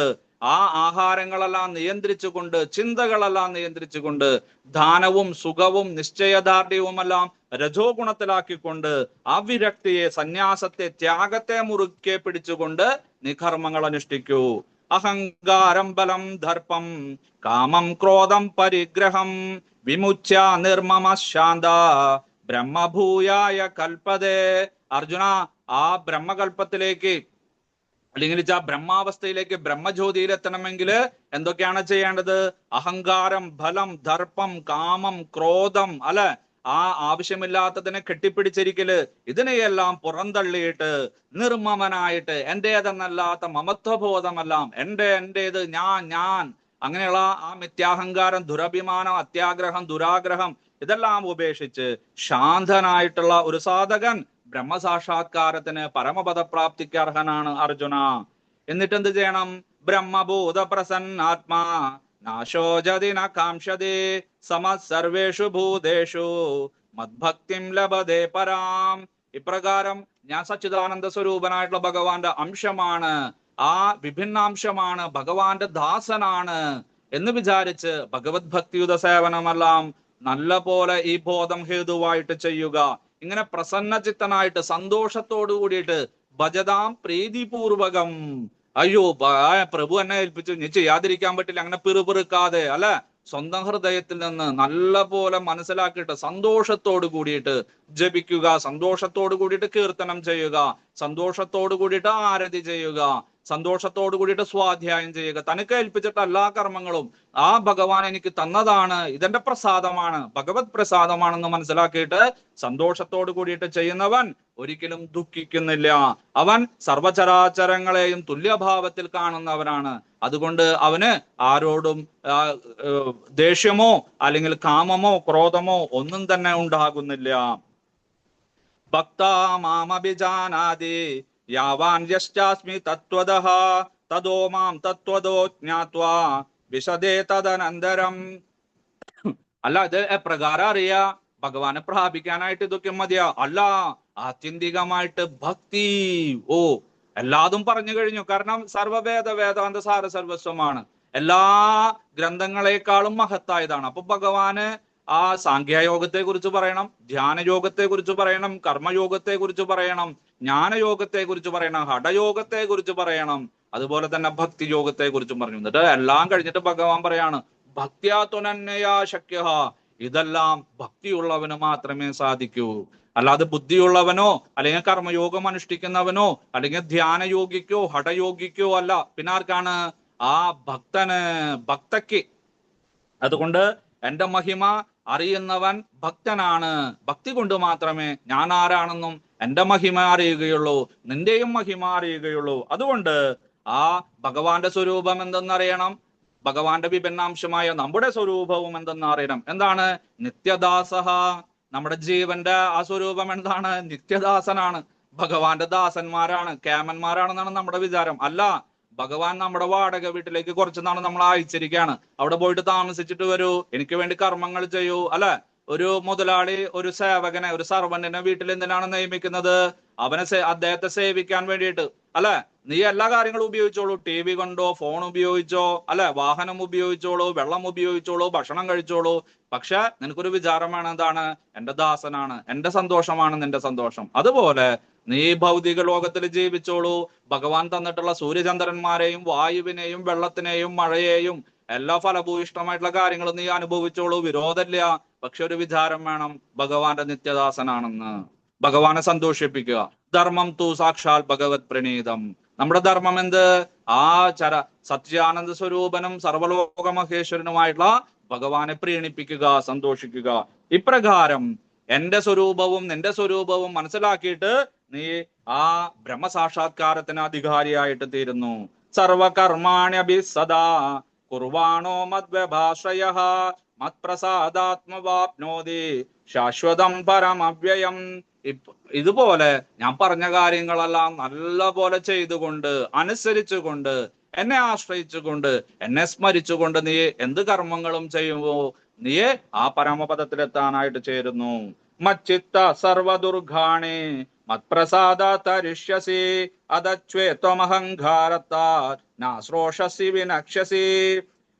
ആ ആഹാരങ്ങളെല്ലാം നിയന്ത്രിച്ചുകൊണ്ട്, ചിന്തകളെല്ലാം നിയന്ത്രിച്ചുകൊണ്ട്, ദാനവും സുഖവും നിശ്ചയദാർഢ്യവുമെല്ലാം രജോ ഗുണത്തിലാക്കിക്കൊണ്ട്, ആ വിരക്തിയെ, സന്യാസത്തെ, ത്യാഗത്തെ മുറുക്കെ പിടിച്ചുകൊണ്ട് നീ കർമ്മങ്ങൾ അനുഷ്ഠിക്കൂ. അഹങ്കാരം ബലം ദർപ്പം കാമം ക്രോധം പരിഗ്രഹം വിമുച്യ നിർമ്മമ ശാന്ത ബ്രഹ്മഭൂയായ കൽപ്പതേ. അർജുന, ആ ബ്രഹ്മകൽപ്പത്തിലേക്ക് അല്ലെങ്കിൽ ആ ബ്രഹ്മാവസ്ഥയിലേക്ക്, ബ്രഹ്മജ്യോതിയിൽ എത്തണമെങ്കിൽ എന്തൊക്കെയാണ് ചെയ്യേണ്ടത്? അഹങ്കാരം, ബലം, ദർപ്പം, കാമം, ക്രോധം, അല്ലെ? ആ ആവശ്യമില്ലാത്തതിനെ കെട്ടിപ്പിടിച്ചിരിക്കല്, ഇതിനെയെല്ലാം പുറന്തള്ളിയിട്ട് നിർമ്മമനായിട്ട് എന്റേതെന്നല്ലാത്ത മമത്വബോധമെല്ലാം എന്റേത്, ഞാൻ അങ്ങനെയുള്ള ആ മിഥ്യാഹങ്കാരം, ദുരഭിമാനം, അത്യാഗ്രഹം, ദുരാഗ്രഹം ഇതെല്ലാം ഉപേക്ഷിച്ച് ശാന്തനായിട്ടുള്ള ഒരു സാധകൻ ബ്രഹ്മസാക്ഷാത്കാരത്തിന്, പരമപദപ്രാപ്തിക്ക് അർഹനാണ് അർജുന. എന്നിട്ട് എന്ത് ചെയ്യണം? ബ്രഹ്മഭൂത പ്രസന്നാത്മാ നാശോജതി ന കാംക്ഷതി സമസർവേഷു ഭൂതേഷു മദ്ഭക്തിം ലഭതേ പരാം. ഇപ്രകാരം ഞാൻ സച്ചിദാനന്ദ സ്വരൂപനായിട്ടുള്ള ഭഗവാന്റെ അംശമാണ്, ആ വിഭിന്നാംശമാണ്, ഭഗവാന്റെ ദാസനാണ് എന്ന് വിചാരിച്ച് ഭഗവത് ഭക്തിയുത സേവനമെല്ലാം നല്ല പോലെ ഈ ബോധം ഹേതുവായിട്ട് ചെയ്യുക. ഇങ്ങനെ പ്രസന്നചിത്തനായിട്ട് സന്തോഷത്തോടു കൂടിയിട്ട് ഭജതാം പ്രീതിപൂർവകം. അയ്യോ പ്രഭു എന്നെ ഏൽപ്പിച്ചു, നീ ചെയ്യാതിരിക്കാൻ പറ്റില്ല, അങ്ങനെ പിറുപിറുക്കാതെ അല്ലെ, സ്വന്തം ഹൃദയത്തിൽ നിന്ന് നല്ല പോലെ മനസ്സിലാക്കിയിട്ട് സന്തോഷത്തോട് കൂടിയിട്ട് ജപിക്കുക, സന്തോഷത്തോട് കൂടിയിട്ട് കീർത്തനം ചെയ്യുക, സന്തോഷത്തോട് കൂടിയിട്ട് ആരതി ചെയ്യുക, സന്തോഷത്തോട് കൂടിയിട്ട് സ്വാധ്യായം ചെയ്യുക. തനിക്ക് ഏൽപ്പിച്ചിട്ട് എല്ലാ കർമ്മങ്ങളും ആ ഭഗവാൻ എനിക്ക് തന്നതാണ്, ഇതെന്റെ പ്രസാദമാണ്, ഭഗവത് പ്രസാദമാണെന്ന് മനസ്സിലാക്കിയിട്ട് സന്തോഷത്തോട് കൂടിയിട്ട് ചെയ്യുന്നവൻ ഒരിക്കലും ദുഃഖിക്കുന്നില്ല. അവൻ സർവചരാചരങ്ങളെയും തുല്യഭാവത്തിൽ കാണുന്നവനാണ്. അതുകൊണ്ട് അവന് ആരോടും ദേഷ്യമോ അല്ലെങ്കിൽ കാമമോ ക്രോധമോ ഒന്നും തന്നെ ഉണ്ടാകുന്നില്ല. ഭക്താ മാമഭിജാനാതി യാവാൻ യശ്ചാസ്മി തത്വദഃ തദോ മാം തത്വദോ ജ്ഞാത്വാ വിശദേ തദനന്തരം. അല്ല, ഇത് എപ്രകാരം അറിയാ? ഭഗവാനെ പ്രാപിക്കാനായിട്ട് ഇതൊക്കെ മതിയാ? അല്ല, ആത്യന്തികമായിട്ട് ഭക്തി. ഓ, എല്ലാതും പറഞ്ഞു കഴിഞ്ഞു. കാരണം സർവവേദ വേദാന്ത സാര സർവസ്വമാണ്, എല്ലാ ഗ്രന്ഥങ്ങളെക്കാളും മഹത്തായതാണ്. അപ്പൊ ഭഗവാന് ആ സാഖ്യയോഗത്തെ കുറിച്ച് പറയണം, ധ്യാനയോഗത്തെ കുറിച്ച് പറയണം, കർമ്മയോഗത്തെ കുറിച്ച് പറയണം, ജ്ഞാനയോഗത്തെ കുറിച്ച് പറയണം, ഹഠയോഗത്തെ കുറിച്ച് പറയണം, അതുപോലെ തന്നെ ഭക്തി യോഗത്തെ കുറിച്ചും പറഞ്ഞു. എന്നിട്ട് എല്ലാം കഴിഞ്ഞിട്ട് ഭഗവാൻ പറയാണ് ഭക്ത്യാ തുനന്യയാ ശക്യ. ഇതെല്ലാം ഭക്തിയുള്ളവന് മാത്രമേ സാധിക്കൂ. അല്ലാതെ ബുദ്ധിയുള്ളവനോ അല്ലെങ്കിൽ കർമ്മയോഗം അനുഷ്ഠിക്കുന്നവനോ അല്ലെങ്കിൽ ധ്യാനയോഗിക്കോ ഹഠയോഗിക്കോ അല്ല. പിന്നെ ആർക്കാണ്? ആ ഭക്തന്, ഭക്തയ്ക്ക്. അതുകൊണ്ട് എന്റെ മഹിമ അറിയുന്നവൻ ഭക്തനാണ്. ഭക്തി കൊണ്ട് മാത്രമേ ഞാൻ ആരാണെന്നും എന്റെ മഹിമ അറിയുകയുള്ളൂ, നിന്റെയും മഹിമ അറിയുകയുള്ളൂ. അതുകൊണ്ട് ആ ഭഗവാന്റെ സ്വരൂപം എന്തെന്നറിയണം, ഭഗവാന്റെ വിഭിന്നാംശമായ നമ്മുടെ സ്വരൂപവും എന്തെന്ന് അറിയണം. എന്താണ്? നിത്യദാസഹ. നമ്മുടെ ജീവന്റെ ആ സ്വരൂപം എന്താണ്? നിത്യദാസനാണ്. ഭഗവാന്റെ ദാസന്മാരാണ്, കേമന്മാരാണെന്നാണ് നമ്മുടെ വിചാരം. അല്ല, ഭഗവാൻ നമ്മുടെ വാടക വീട്ടിലേക്ക് കുറച്ച് നാൾ നമ്മൾ അയച്ചിരിക്കുകയാണ്. അവിടെ പോയിട്ട് താമസിച്ചിട്ട് വരൂ, എനിക്ക് വേണ്ടി കർമ്മങ്ങൾ ചെയ്യൂ. അല്ലെ, ഒരു മുതലാളി ഒരു സേവകനെ, ഒരു സർവന്റിനെ വീട്ടിൽ എന്തിനാണ് നിയമിക്കുന്നത്? അദ്ദേഹത്തെ സേവിക്കാൻ വേണ്ടിയിട്ട്. അല്ലെ, നീ എല്ലാ കാര്യങ്ങളും ഉപയോഗിച്ചോളൂ, ടി വി കണ്ടോ, ഫോൺ ഉപയോഗിച്ചോ, അല്ലെ, വാഹനം ഉപയോഗിച്ചോളൂ, വെള്ളം ഉപയോഗിച്ചോളൂ, ഭക്ഷണം കഴിച്ചോളൂ. പക്ഷെ നിനക്കൊരു വിചാരം വേണം, എന്താണ്? എന്റെ ദാസനാണ്, എന്റെ സന്തോഷമാണ് നിന്റെ സന്തോഷം. അതുപോലെ നീ ഭൗതിക ലോകത്തിൽ ജീവിച്ചോളൂ, ഭഗവാൻ തന്നിട്ടുള്ള സൂര്യചന്ദ്രന്മാരെയും വായുവിനെയും വെള്ളത്തിനെയും മഴയെയും എല്ലാ ഫലഭൂയിഷ്ടമായിട്ടുള്ള കാര്യങ്ങളും നീ അനുഭവിച്ചോളൂ, വിരോധമില്ല. പക്ഷെ ഒരു വിചാരം വേണം, ഭഗവാന്റെ നിത്യദാസനാണെന്ന്. ഭഗവാനെ സന്തോഷിപ്പിക്കുക. ധർമ്മം തു സാക്ഷാൽ ഭഗവത് പ്രണീതം. നമ്മുടെ ധർമ്മം എന്ത്? ആ സത്യാനന്ദ സ്വരൂപനും സർവലോക മഹേശ്വരനുമായിട്ടുള്ള ഭഗവാനെ പ്രീണിപ്പിക്കുക, സന്തോഷിക്കുക. ഇപ്രകാരം എന്റെ സ്വരൂപവും നിന്റെ സ്വരൂപവും മനസ്സിലാക്കിയിട്ട് നീ ആ ബ്രഹ്മസാക്ഷാത്കാരത്തിന് അധികാരിയായിട്ട് തീരുന്നു. സർവകർമാണ്യഭി സദാ കുർവാണോ മദ്വ്യഭാശ്രയഃ മത്പ്രസാദാത്മവാപ്നോതി ശാശ്വതം പരമവ്യയം. ഇതുപോലെ ഞാൻ പറഞ്ഞ കാര്യങ്ങളെല്ലാം നല്ല പോലെ ചെയ്തുകൊണ്ട്, അനുസരിച്ചുകൊണ്ട്, എന്നെ ആശ്രയിച്ചുകൊണ്ട്, എന്നെ സ്മരിച്ചുകൊണ്ട് നീ എന്ത് കർമ്മങ്ങളും ചെയ്യുമ്പോ നീ ആ പരമപദത്തിലെത്താനായിട്ട് ചേരുന്നു. മച്ചിത്ത സർവദുർഗാണി മത്പ്രസാദ തരിഷ്യസി അദച്വേത്വമഹങ്കാരത്താ നാശ്രോഷസി വിനക്ഷ്യസി.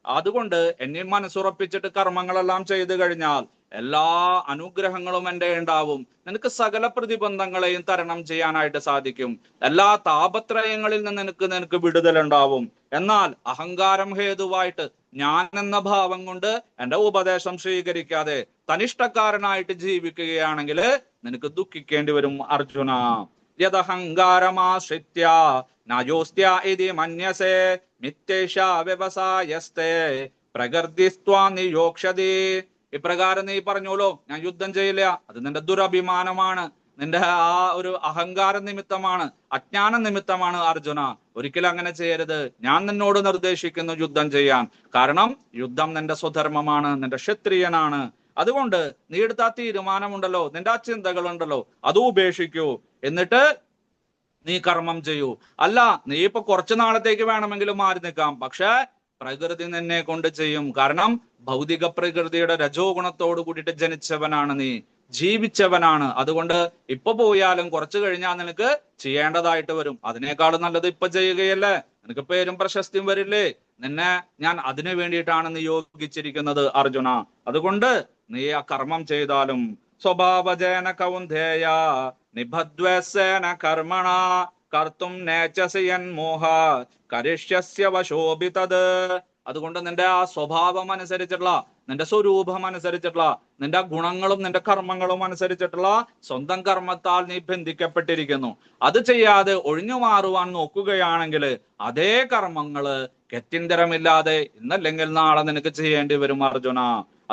അതുകൊണ്ട് എന്നെ മനസ്സുറപ്പിച്ചിട്ട് കർമ്മങ്ങളെല്ലാം ചെയ്തു കഴിഞ്ഞാൽ എല്ലാ അനുഗ്രഹങ്ങളും എൻ്റെ ഉണ്ടാവും. നിനക്ക് സകല പ്രതിബന്ധങ്ങളെയും തരണം ചെയ്യാനായിട്ട് സാധിക്കും. എല്ലാ താപത്രയങ്ങളിൽ നിന്ന് നിനക്ക് വിടുതലുണ്ടാവും. എന്നാൽ അഹങ്കാരം ഹേതുവായിട്ട് ഞാൻ എന്ന ഭാവം കൊണ്ട് എൻ്റെ ഉപദേശം സ്വീകരിക്കാതെ തനിഷ്ടക്കാരനായിട്ട് ജീവിക്കുകയാണെങ്കിൽ നിനക്ക് ദുഃഖിക്കേണ്ടി വരും അർജുന. യദഹങ്കാരമാശ്രിത്യ നയോസ്ത്യ ഇതി മന്യസേ മിഥ്യേഷ വ്യവസായസ്തേ പ്രകൃതിസ്ത്വാ നിയോക്ഷതി. ഇപ്രകാരം നീ പറഞ്ഞോളൂ, ഞാൻ യുദ്ധം ചെയ്യില്ല, അത് നിന്റെ ദുരഭിമാനമാണ്, നിന്റെ ആ ഒരു അഹങ്കാര നിമിത്തമാണ്, അജ്ഞാന നിമിത്തമാണ് അർജുന. ഒരിക്കലും അങ്ങനെ ചെയ്യരുത്. ഞാൻ നിന്നോട് നിർദ്ദേശിക്കുന്നു യുദ്ധം ചെയ്യാൻ. കാരണം യുദ്ധം നിന്റെ സ്വധർമ്മമാണ്, നിന്റെ ക്ഷത്രിയനാണ്. അതുകൊണ്ട് നീ എടുത്ത ആ തീരുമാനമുണ്ടല്ലോ, നിന്റെ ആ ചിന്തകളുണ്ടല്ലോ, അത് ഉപേക്ഷിക്കൂ. എന്നിട്ട് നീ കർമ്മം ചെയ്യൂ. അല്ല, നീ ഇപ്പൊ കുറച്ചു നാളത്തേക്ക് വേണമെങ്കിലും മാറി നിൽക്കാം, പക്ഷെ പ്രകൃതി നിന്നെ കൊണ്ട് ചെയ്യും. കാരണം ഭൗതിക പ്രകൃതിയുടെ രജോ ഗുണത്തോട് കൂടിയിട്ട് ജനിച്ചവനാണ് നീ, ജീവിച്ചവനാണ്. അതുകൊണ്ട് ഇപ്പൊ പോയാലും കുറച്ചു കഴിഞ്ഞാൽ നിനക്ക് ചെയ്യേണ്ടതായിട്ട് വരും. അതിനേക്കാളും നല്ലത് ഇപ്പൊ ചെയ്യുകയല്ലേ. നിനക്ക് പേരും പ്രശസ്തിയും വരില്ലേ? നിന്നെ ഞാൻ അതിനു വേണ്ടിയിട്ടാണ് നിയോഗിച്ചിരിക്കുന്നത് അർജുന. അതുകൊണ്ട് നീ ആ കർമ്മം ചെയ്താലും സ്വഭാവജേന കൗന്ദേയ നിബദ്ധ്വേന കർമ്മണ കർത്തും നേച്ചസി യന്മോഹ കരിഷ്യസ്യ വശോഭി തത്. അതുകൊണ്ട് നിന്റെ ആ സ്വഭാവം അനുസരിച്ചിട്ടുള്ള, നിന്റെ സ്വരൂപം അനുസരിച്ചിട്ടുള്ള, നിന്റെ ഗുണങ്ങളും നിന്റെ കർമ്മങ്ങളും അനുസരിച്ചിട്ടുള്ള സ്വന്തം കർമ്മത്താൽ നീ ബന്ധിക്കപ്പെട്ടിരിക്കുന്നു. അത് ചെയ്യാതെ ഒഴിഞ്ഞു മാറുവാൻ നോക്കുകയാണെങ്കിൽ അതേ കർമ്മങ്ങള് ഗത്യന്തരമില്ലാതെ ഇന്നല്ലെങ്കിൽ നാളെ നിനക്ക് ചെയ്യേണ്ടി വരും അർജുന.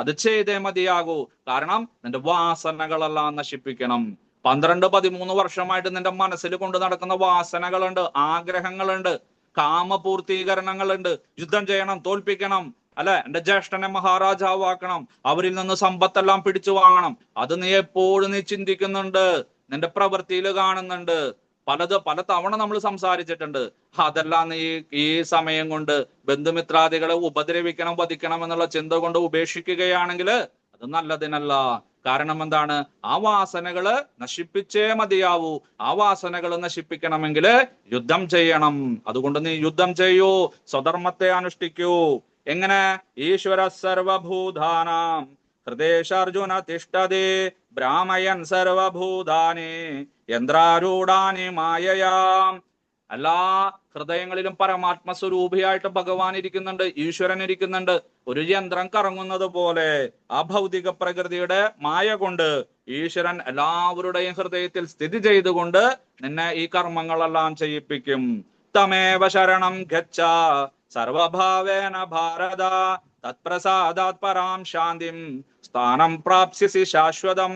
അത് ചെയ്തേ മതിയാകൂ. കാരണം നിന്റെ വാസനകളെല്ലാം നശിപ്പിക്കണം. 12-13 വർഷമായിട്ട് നിന്റെ മനസ്സിൽ കൊണ്ട് നടക്കുന്ന വാസനകളുണ്ട്, ആഗ്രഹങ്ങളുണ്ട്, കാമപൂർത്തീകരണങ്ങളുണ്ട്. യുദ്ധം ചെയ്യണം, തോൽപ്പിക്കണം, അല്ലെ, എന്റെ ജ്യേഷ്ഠനെ മഹാരാജാവാക്കണം, അവരിൽ നിന്ന് സമ്പത്തെല്ലാം പിടിച്ചു വാങ്ങണം. അത് നീ എപ്പോഴും നീ ചിന്തിക്കുന്നുണ്ട്, നിന്റെ പ്രവൃത്തിയിൽ കാണുന്നുണ്ട്. പല തവണ നമ്മൾ സംസാരിച്ചിട്ടുണ്ട്. അതെല്ലാം നീ ഈ സമയം കൊണ്ട് ബന്ധുമിത്രാദികളെ ഉപദ്രവിക്കണം, വധിക്കണം എന്നുള്ള ചിന്ത കൊണ്ട് ഉപേക്ഷിക്കുകയാണെങ്കിൽ അത് നല്ലതിനല്ല. കാരണം എന്താണ്? ആ വാസനകള് നശിപ്പിച്ചേ മതിയാവൂ. ആ വാസനകൾ നശിപ്പിക്കണമെങ്കിൽ യുദ്ധം ചെയ്യണം. അതുകൊണ്ട് നീ യുദ്ധം ചെയ്യൂ, സ്വധർമ്മത്തെ അനുഷ്ഠിക്കൂ. എങ്ങനെ? ഈശ്വര സർവഭൂതാനാം ഹൃദേശാർജുന തിഷ്ഠതി ബ്രാഹ്മയൻ സർവഭൂതാനി യന്ത്രാരൂഢാനി മായയാം. എല്ലാ ഹൃദയങ്ങളിലും പരമാത്മസ്വരൂപിയായിട്ട് ഭഗവാൻ ഇരിക്കുന്നുണ്ട്, ഈശ്വരൻ ഇരിക്കുന്നുണ്ട്. ഒരു യന്ത്രം കറങ്ങുന്നത് പോലെ ആ ഭൗതിക പ്രകൃതിയുടെ മായ കൊണ്ട് ഈശ്വരൻ എല്ലാവരുടെയും ഹൃദയത്തിൽ സ്ഥിതി ചെയ്തുകൊണ്ട് നിന്നെ ഈ കർമ്മങ്ങളെല്ലാം ചെയ്യിപ്പിക്കും. തമേവ ശരണം ഗച്ഛ സർവഭാവേന ഭാരത തത്പ്രസാദാത് പരാം ശാന്തിം സ്ഥാനം പ്രാപ്സ്യസി ശാശ്വതം.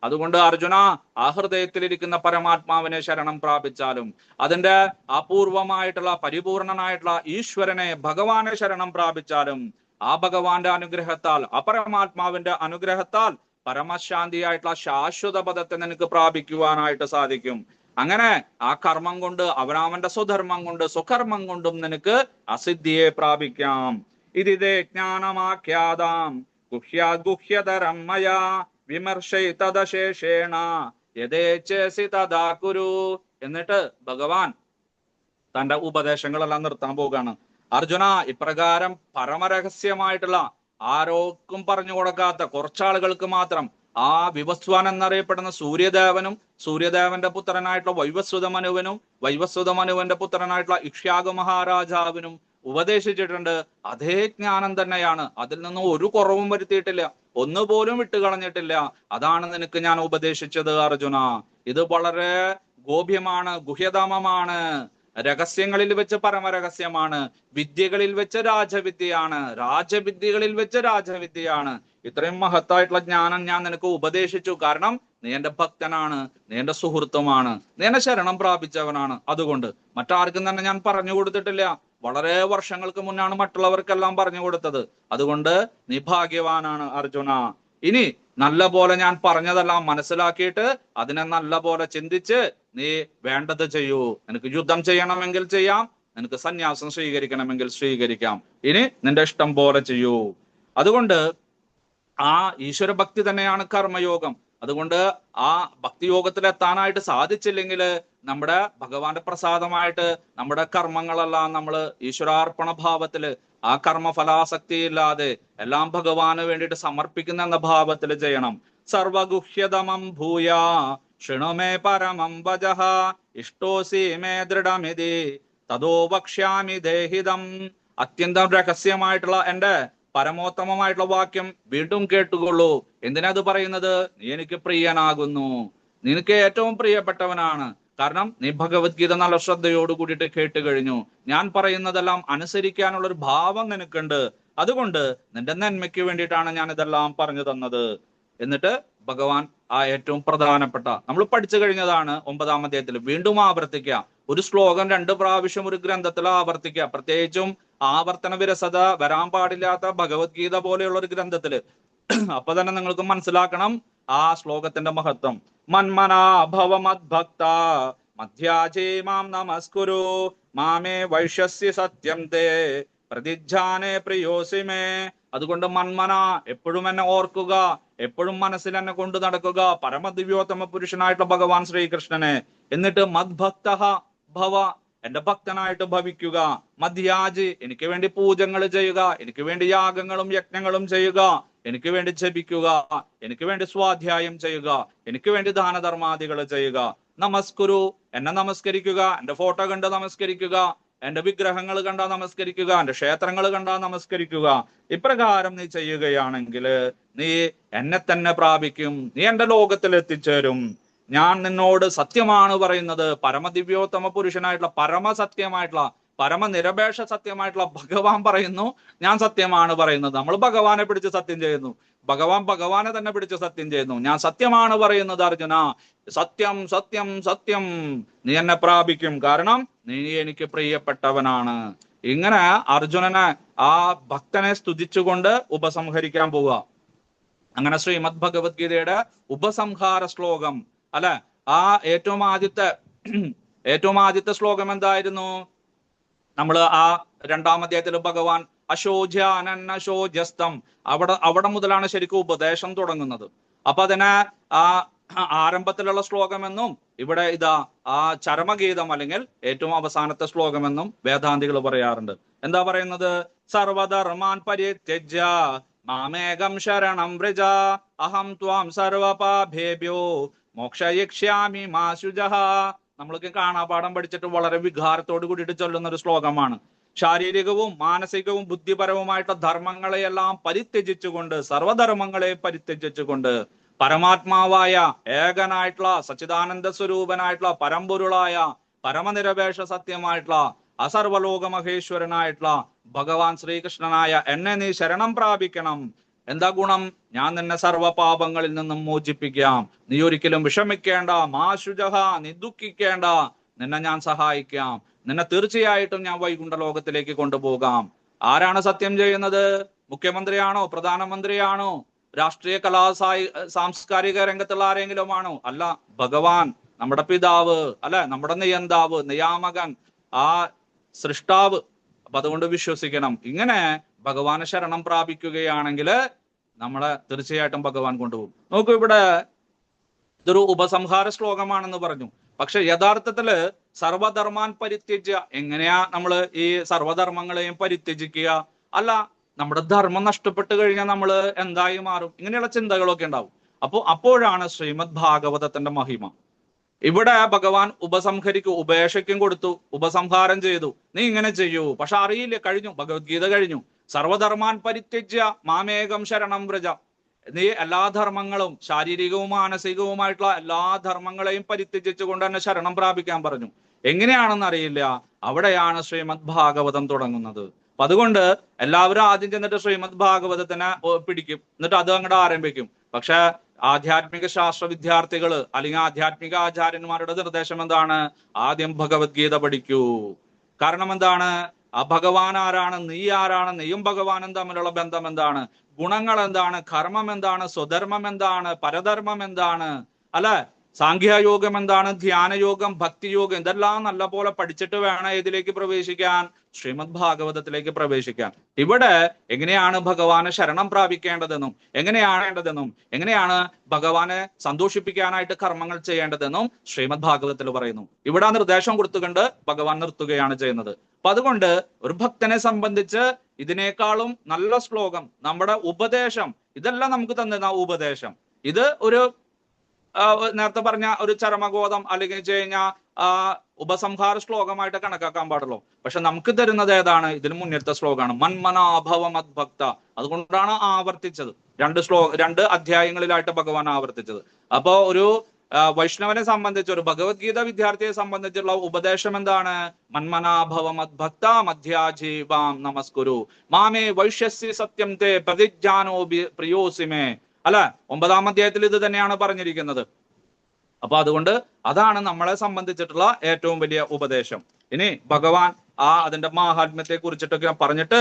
അതുകൊണ്ട് അർജുന, ആ ഹൃദയത്തിലിരിക്കുന്ന പരമാത്മാവിനെ ശരണം പ്രാപിച്ചാലും, അതിന്റെ അപൂർവമായിട്ടുള്ള പരിപൂർണനായിട്ടുള്ള ഈശ്വരനെ, ഭഗവാനെ ശരണം പ്രാപിച്ചാലും, ആ ഭഗവാന്റെ അനുഗ്രഹത്താൽ, ആ പരമാത്മാവിന്റെ അനുഗ്രഹത്താൽ പരമശാന്തിയായിട്ടുള്ള ശാശ്വത പദത്തെ നിനക്ക് പ്രാപിക്കുവാനായിട്ട് സാധിക്കും. അങ്ങനെ ആ കർമ്മം കൊണ്ട്, അവനവന്റെ സ്വധർമ്മം കൊണ്ട്, സ്വകർമ്മം കൊണ്ടും നിനക്ക് അസിദ്ധിയെ പ്രാപിക്കാം. ഇതിതേ ജ്ഞാനമാഖ്യാതാം ഗുഹ്യാത് ഗുഹ്യതരം മയാ വിമർശയിതദശേഷേണ യഥേച്ഛസി തഥാ കുരു. എന്നിട്ട് ഭഗവാൻ തന്റെ ഉപദേശങ്ങളെല്ലാം നിർത്താൻ പോവുകയാണ്. അർജുന, ഇപ്രകാരം പരമരഹസ്യമായിട്ടുള്ള, ആരോക്കും പറഞ്ഞു കൊടുക്കാത്ത കുറച്ചാളുകൾക്ക് മാത്രം ആ വിവസ്വാൻ എന്നറിയപ്പെടുന്ന സൂര്യദേവനും, സൂര്യദേവന്റെ പുത്രനായിട്ടുള്ള വൈവസ്വതമനുവിനും, വൈവസ്വതമനുവിന്റെ പുത്രനായിട്ടുള്ള ഇക്ഷ്യാകു മഹാരാജാവിനും ഉപദേശിച്ചിട്ടുണ്ട്. അതേ ജ്ഞാനം തന്നെയാണ്. അതിൽ നിന്നും ഒരു കുറവും വരുത്തിയിട്ടില്ല, ഒന്നുപോലും വിട്ടുകളഞ്ഞിട്ടില്ല. അതാണ് നിനക്ക് ഞാൻ ഉപദേശിച്ചത് അർജുന. ഇത് വളരെ ഗോപ്യമാണ്, ഗുഹ്യതമമാണ്, രഹസ്യങ്ങളിൽ വെച്ച് പരമരഹസ്യമാണ്, വിദ്യകളിൽ വെച്ച് രാജവിദ്യയാണ്, രാജവിദ്യകളിൽ വെച്ച് രാജവിദ്യയാണ്. ഇത്രയും മഹത്തായിട്ടുള്ള ജ്ഞാനം ഞാൻ നിനക്ക് ഉപദേശിച്ചു. കാരണം നീ എന്റെ ഭക്തനാണ്, നീ എന്റെ സുഹൃത്തുമാണ്, നീ എന്നെ ശരണം പ്രാപിച്ചവനാണ്. അതുകൊണ്ട് മറ്റാർക്കും തന്നെ ഞാൻ പറഞ്ഞു കൊടുത്തിട്ടില്ല. വളരെ വർഷങ്ങൾക്ക് മുന്നാണ് മറ്റുള്ളവർക്കെല്ലാം പറഞ്ഞു കൊടുത്തത്. അതുകൊണ്ട് നീ ഭാഗ്യവാനാണ് അർജുന. ഇനി നല്ല പോലെ ഞാൻ പറഞ്ഞതെല്ലാം മനസ്സിലാക്കിയിട്ട് അതിനെ നല്ല പോലെ ചിന്തിച്ച് നീ വേണ്ടത് ചെയ്യൂ. നിനക്ക് യുദ്ധം ചെയ്യണമെങ്കിൽ ചെയ്യാം, നിനക്ക് സന്യാസം സ്വീകരിക്കണമെങ്കിൽ സ്വീകരിക്കാം. ഇനി നിന്റെ ഇഷ്ടം പോലെ ചെയ്യൂ. അതുകൊണ്ട് ആ ഈശ്വര ഭക്തി തന്നെയാണ് കർമ്മയോഗം. അതുകൊണ്ട് ആ ഭക്തിയോഗത്തിൽ എത്താനായിട്ട് സാധിച്ചില്ലെങ്കിൽ നമ്മുടെ ഭഗവാന്റെ പ്രസാദമായിട്ട് നമ്മുടെ കർമ്മങ്ങളെല്ലാം നമ്മൾ ഈശ്വരാർപ്പണ ഭാവത്തില്, ആ കർമ്മഫലാസക്തി ഇല്ലാതെ എല്ലാം ഭഗവാന് വേണ്ടിയിട്ട് സമർപ്പിക്കുന്ന എന്ന ഭാവത്തിൽ ചെയ്യണം. സർവഗുഹ്യതമം ഭൂയ ശൃണുമേ പരമം വചഃ ഇഷ്ടോസി മേ ദൃഢമിതി തതോ വക്ഷ്യാമി ദേഹിതം. അത്യന്തം രഹസ്യമായിട്ടുള്ള എന്റെ പരമോത്തമമായിട്ടുള്ള വാക്യം വീണ്ടും കേട്ടുകൊള്ളൂ. എന്തിനാ അത് പറയുന്നത്? നീ എനിക്ക് പ്രിയനാകുന്നു, നിനക്ക് ഏറ്റവും പ്രിയപ്പെട്ടവനാണ്. കാരണം നീ ഭഗവത്ഗീത നല്ല ശ്രദ്ധയോട് കൂടിയിട്ട് കേട്ട് കഴിഞ്ഞു. ഞാൻ പറയുന്നതെല്ലാം അനുസരിക്കാനുള്ള ഒരു ഭാവം നിനക്കുണ്ട്. അതുകൊണ്ട് നിന്റെ നന്മയ്ക്ക് വേണ്ടിയിട്ടാണ് ഞാൻ ഇതെല്ലാം പറഞ്ഞു തന്നത്. എന്നിട്ട് ഭഗവാൻ ആ ഏറ്റവും പ്രധാനപ്പെട്ട, നമ്മൾ പഠിച്ചു കഴിഞ്ഞതാണ് 9-ാം അധ്യായത്തിൽ, വീണ്ടും ആവർത്തിക്കുക. ഒരു ശ്ലോകം 2 പ്രാവശ്യം ഒരു ഗ്രന്ഥത്തിൽ ആവർത്തിക്കുക. പ്രത്യേകിച്ചും ആവർത്തന വിരസത വരാൻ പാടില്ലാത്ത ഭഗവത്ഗീത പോലെയുള്ള ഒരു ഗ്രന്ഥത്തില്. അപ്പൊ തന്നെ നിങ്ങൾക്ക് മനസ്സിലാക്കണം ആ ശ്ലോകത്തിന്റെ മഹത്വം. മന്മനാ ഭവ മദ്ഭക്ത മധ്യാജേ മാം നമസ്കുരു മാമേ വൈഷ്യസ്യ സത്യം തേ പ്രതിജ്ഞാനേ പ്രിയോസി മേ. അതുകൊണ്ട് മന്മന, എപ്പോഴും എന്നെ ഓർക്കുക, എപ്പോഴും മനസ്സിൽ എന്നെ കൊണ്ട് നടക്കുക, പരമദിവ്യോത്തമ പുരുഷനായിട്ടുള്ള ഭഗവാൻ ശ്രീകൃഷ്ണനെ. എന്നിട്ട് മദ്ഭക്ത ഭവ, എന്റെ ഭക്തനായിട്ട് ഭവിക്കുക. മധ്യാജ്, എനിക്ക് വേണ്ടി പൂജകൾ ചെയ്യുക, എനിക്ക് വേണ്ടി യാഗങ്ങളും യജ്ഞങ്ങളും ചെയ്യുക, എനിക്ക് വേണ്ടി ജപിക്കുക, എനിക്ക് വേണ്ടി സ്വാധ്യായം ചെയ്യുക, എനിക്ക് വേണ്ടി ദാനധർമാദികൾ ചെയ്യുക. നമസ്കുരു, എന്നെ നമസ്കരിക്കുക, എന്റെ ഫോട്ടോ കണ്ട് നമസ്കരിക്കുക, എന്റെ വിഗ്രഹങ്ങൾ കണ്ടാ നമസ്കരിക്കുക, എന്റെ ക്ഷേത്രങ്ങൾ കണ്ടാ നമസ്കരിക്കുക. ഇപ്രകാരം നീ ചെയ്യുകയാണെങ്കിൽ നീ എന്നെ തന്നെ പ്രാപിക്കും, നീ എന്റെ ലോകത്തിൽ എത്തിച്ചേരും. ഞാൻ നിന്നോട് സത്യമാണ് പറയുന്നത്. പരമദിവ്യോത്തമ പുരുഷനായിട്ടുള്ള പരമസത്യമായിട്ടുള്ള പരമനിരപേക്ഷ സത്യമായിട്ടുള്ള ഭഗവാൻ പറയുന്നു, ഞാൻ സത്യമാണ് പറയുന്നത്. നമ്മൾ ഭഗവാനെ പിടിച്ച് സത്യം ചെയ്യുന്നു, ഭഗവാനെ തന്നെ പിടിച്ച് സത്യം ചെയ്യുന്നു. ഞാൻ സത്യമാണ് പറയുന്നത് അർജുന, സത്യം സത്യം സത്യം, നീ എന്നെ പ്രാപിക്കും, കാരണം നീ എനിക്ക് പ്രിയപ്പെട്ടവനാണ്. ഇങ്ങനെ അർജുനനെ ആ ഭക്തനെ സ്തുതിച്ചുകൊണ്ട് ഉപസംഹരിക്കാൻ പോവുക. അങ്ങനെ ശ്രീമദ് ഭഗവത്ഗീതയുടെ ഉപസംഹാര ശ്ലോകം അല്ലെ, ആ ഏറ്റവും ആദ്യത്തെ ശ്ലോകം എന്തായിരുന്നു? നമ്മൾ ആ 2-ാം അധ്യായത്തിൽ ഭഗവാൻ അശോചാനശോജസ്തം, അവിടെ മുതലാണ് ശരിക്കും ഉപദേശം തുടങ്ങുന്നത്. അപ്പൊ അതിനെ ആ ആരംഭത്തിലുള്ള ശ്ലോകമെന്നും ഇവിടെ ഇതാ ആ ചരമഗീതം അല്ലെങ്കിൽ ഏറ്റവും അവസാനത്തെ ശ്ലോകമെന്നും വേദാന്തികൾ പറയാറുണ്ട്. എന്താ പറയുന്നത്? സർവധർമാൻ പരിത്യജ്യ മാമേകം ശരണം വ്രജ അഹം ത്വാം സർവപാപേഭ്യോ മോക്ഷയിക്ഷ്യാമി മാ ശുചഃ. നമ്മൾക്ക് കാണാപാഠം പഠിച്ചിട്ട് വളരെ വികാരത്തോട് കൂടിയിട്ട് ചൊല്ലുന്ന ഒരു ശ്ലോകമാണ്. ശാരീരികവും മാനസികവും ബുദ്ധിപരവുമായിട്ടുള്ള ധർമ്മങ്ങളെയെല്ലാം പരിത്യജിച്ചുകൊണ്ട്, സർവധർമ്മങ്ങളെ പരിത്യജിച്ചുകൊണ്ട് പരമാത്മാവായ ഏകനായിട്ടുള്ള സച്ചിദാനന്ദ സ്വരൂപനായിട്ടുള്ള പരമ്പൊരുളായ പരമനിരപേക്ഷ സത്യമായിട്ടുള്ള അസർവലോക മഹേശ്വരനായിട്ടുള്ള ഭഗവാൻ ശ്രീകൃഷ്ണനായ എന്നെ നീ ശരണം പ്രാപിക്കണം. എന്താ ഗുണം? ഞാൻ നിന്നെ സർവപാപങ്ങളിൽ നിന്നും മോചിപ്പിക്കാം, നീ ഒരിക്കലും വിഷമിക്കേണ്ട, മാ ശുചഃ, നീ ദുഃഖിക്കേണ്ട, നിന്നെ ഞാൻ സഹായിക്കാം, നിന്നെ തീർച്ചയായിട്ടും ഞാൻ വൈകുണ്ഠ ലോകത്തിലേക്ക് കൊണ്ടുപോകാം. ആരാണ് സത്യം ചെയ്യുന്നത്? മുഖ്യമന്ത്രിയാണോ? പ്രധാനമന്ത്രിയാണോ? രാഷ്ട്രീയ സാംസ്കാരിക രംഗത്തുള്ള ആരെങ്കിലും ആണോ? അല്ല, ഭഗവാൻ, നമ്മുടെ പിതാവ് അല്ലെ, നമ്മുടെ നിയന്താവ്, നിയാമകൻ, ആ സൃഷ്ടാവ്. അപ്പൊ അതുകൊണ്ട് വിശ്വസിക്കണം. ഇങ്ങനെ ഭഗവാനെ ശരണം പ്രാപിക്കുകയാണെങ്കിൽ നമ്മളെ തീർച്ചയായിട്ടും ഭഗവാൻ കൊണ്ടുപോകും. നോക്കൂ, ഇവിടെ ഇതൊരു ഉപസംഹാര ശ്ലോകമാണെന്ന് പറഞ്ഞു. പക്ഷെ യഥാർത്ഥത്തില് സർവധർമാൻ പരിത്യജ്യ, എങ്ങനെയാ നമ്മൾ ഈ സർവധർമ്മങ്ങളെയും പരിത്യജിക്കുക? അല്ല, നമ്മുടെ ധർമ്മം നഷ്ടപ്പെട്ട് കഴിഞ്ഞാൽ നമ്മൾ എന്തായി മാറും? ഇങ്ങനെയുള്ള ചിന്തകളൊക്കെ ഉണ്ടാവും. അപ്പോഴാണ് ശ്രീമദ് ഭാഗവതത്തിന്റെ മഹിമ. ഇവിടെ ഭഗവാൻ ഉപേക്ഷയ്ക്കും കൊടുത്തു, ഉപസംഹാരം ചെയ്തു. നീ ഇങ്ങനെ ചെയ്യൂ, പക്ഷെ അറിയില്ല, കഴിഞ്ഞു, ഭഗവത്ഗീത കഴിഞ്ഞു. സർവധർമാൻ പരിത്യജ്യ മാമേകം ശരണം വ്രജ, നീ എല്ലാ ധർമ്മങ്ങളും ശാരീരികവും മാനസികവുമായിട്ടുള്ള എല്ലാ ധർമ്മങ്ങളെയും പരിത്യജിച്ചുകൊണ്ട് തന്നെ ശരണം പ്രാപിക്കാൻ പറഞ്ഞു. എങ്ങനെയാണെന്ന് അറിയില്ല. അവിടെയാണ് ശ്രീമദ് ഭാഗവതം തുടങ്ങുന്നത്. അപ്പൊ അതുകൊണ്ട് എല്ലാവരും ആദ്യം ചെന്നിട്ട് ശ്രീമദ് ഭാഗവതത്തിനെ പിടിക്കും, എന്നിട്ട് അത് അങ്ങോട്ട് ആരംഭിക്കും. പക്ഷെ ആധ്യാത്മിക ശാസ്ത്ര വിദ്യാർത്ഥികള് അല്ലെങ്കിൽ ആധ്യാത്മിക ആചാര്യന്മാരുടെ നിർദ്ദേശം എന്താണ്? ആദ്യം ഭഗവത്ഗീത പഠിക്കൂ. കാരണം എന്താണ്? ആ ഭഗവാൻ ആരാണ്, നീ ആരാണ്, നീയും ഭഗവാനും തമ്മിലുള്ള ബന്ധം എന്താണ്, ഗുണങ്ങൾ എന്താണ്, കർമ്മം എന്താണ്, സ്വധർമ്മം എന്താണ്, പരധർമ്മം എന്താണ്, അല്ലെ, സാഖ്യയോഗം എന്താണ്, ധ്യാനയോഗം, ഭക്തിയോഗം, ഇതെല്ലാം നല്ല പോലെ പഠിച്ചിട്ട് വേണം ഇതിലേക്ക് പ്രവേശിക്കാൻ, ശ്രീമദ് ഭാഗവതത്തിലേക്ക് പ്രവേശിക്കാൻ. ഇവിടെ എങ്ങനെയാണ് ഭഗവാനെ ശരണം പ്രാപിക്കേണ്ടതെന്നും എങ്ങനെയാണ് ഭഗവാനെ സന്തോഷിപ്പിക്കാനായിട്ട് കർമ്മങ്ങൾ ചെയ്യേണ്ടതെന്നും ശ്രീമദ് ഭാഗവതത്തിൽ പറയുന്നു. ഇവിടെ നിർദ്ദേശം കൊടുത്തുകൊണ്ട് ഭഗവാൻ നിർത്തുകയാണ് ചെയ്യുന്നത്. അപ്പൊ അതുകൊണ്ട് ഒരു ഭക്തനെ സംബന്ധിച്ച് ഇതിനേക്കാളും നല്ല ശ്ലോകം, നമ്മുടെ ഉപദേശം, ഇതെല്ലാം നമുക്ക് തന്നിരുന്ന ഉപദേശം, ഇത് ഒരു നേരത്തെ പറഞ്ഞ ഒരു ചരമഗോദം അല്ലെങ്കിൽ കഴിഞ്ഞാൽ ഉപസംഹാര ശ്ലോകമായിട്ട് കണക്കാക്കാൻ പാടുള്ളൂ. പക്ഷെ നമുക്ക് തരുന്നത് ഏതാണ്? ഇതിന് മുന്നേറ്റ ശ്ലോകമാണ്, മന്മനാഭവ മദ്ഭക്ത. അതുകൊണ്ടാണ് ആവർത്തിച്ചത്, 2 അധ്യായങ്ങളിലായിട്ട് ഭഗവാൻ ആവർത്തിച്ചത്. അപ്പോ ഒരു വൈഷ്ണവനെ സംബന്ധിച്ച്, ഒരു ഭഗവത്ഗീത വിദ്യാർത്ഥിയെ സംബന്ധിച്ചുള്ള ഉപദേശം എന്താണ്? മന്മനാഭവ മദ്ഭക്ത മധ്യാജീവാം നമസ്കുരു മാമേ വൈശ്യസി സത്യം തേ പ്രതിജ്ഞാനോ പ്രിയോസിമേ. അല്ലെ, 9-ാം അധ്യായത്തിൽ ഇത് തന്നെയാണ് പറഞ്ഞിരിക്കുന്നത്. അപ്പൊ അതുകൊണ്ട് അതാണ് നമ്മളെ സംബന്ധിച്ചിട്ടുള്ള ഏറ്റവും വലിയ ഉപദേശം. ഇനി ഭഗവാൻ അതിന്റെ മാഹാത്മ്യത്തെ കുറിച്ചിട്ടൊക്കെ പറഞ്ഞിട്ട്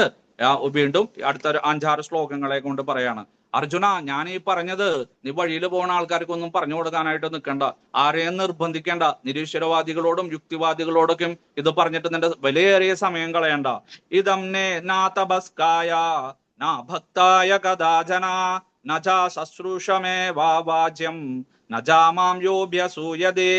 വീണ്ടും അടുത്ത 5-6 ശ്ലോകങ്ങളെ കൊണ്ട് പറയാണ്. അർജുന, ഞാൻ ഈ പറഞ്ഞത് നീ വഴിയിൽ പോകുന്ന ആൾക്കാർക്കൊന്നും പറഞ്ഞു കൊടുക്കാനായിട്ട് നിൽക്കണ്ട, ആരെയും നിർബന്ധിക്കേണ്ട, നിരീശ്വരവാദികളോടും യുക്തിവാദികളോടൊക്കെ ഇത് പറഞ്ഞിട്ട് നിന്റെ വിലയേറിയ സമയം കളയണ്ട. ഇതം നാ തപസ്കായ നാ ഭക്തായ കഥാജന നജാ ശുശ്രൂഷമേ വാച്യം നജാമാം യോഭ്യസൂയതേ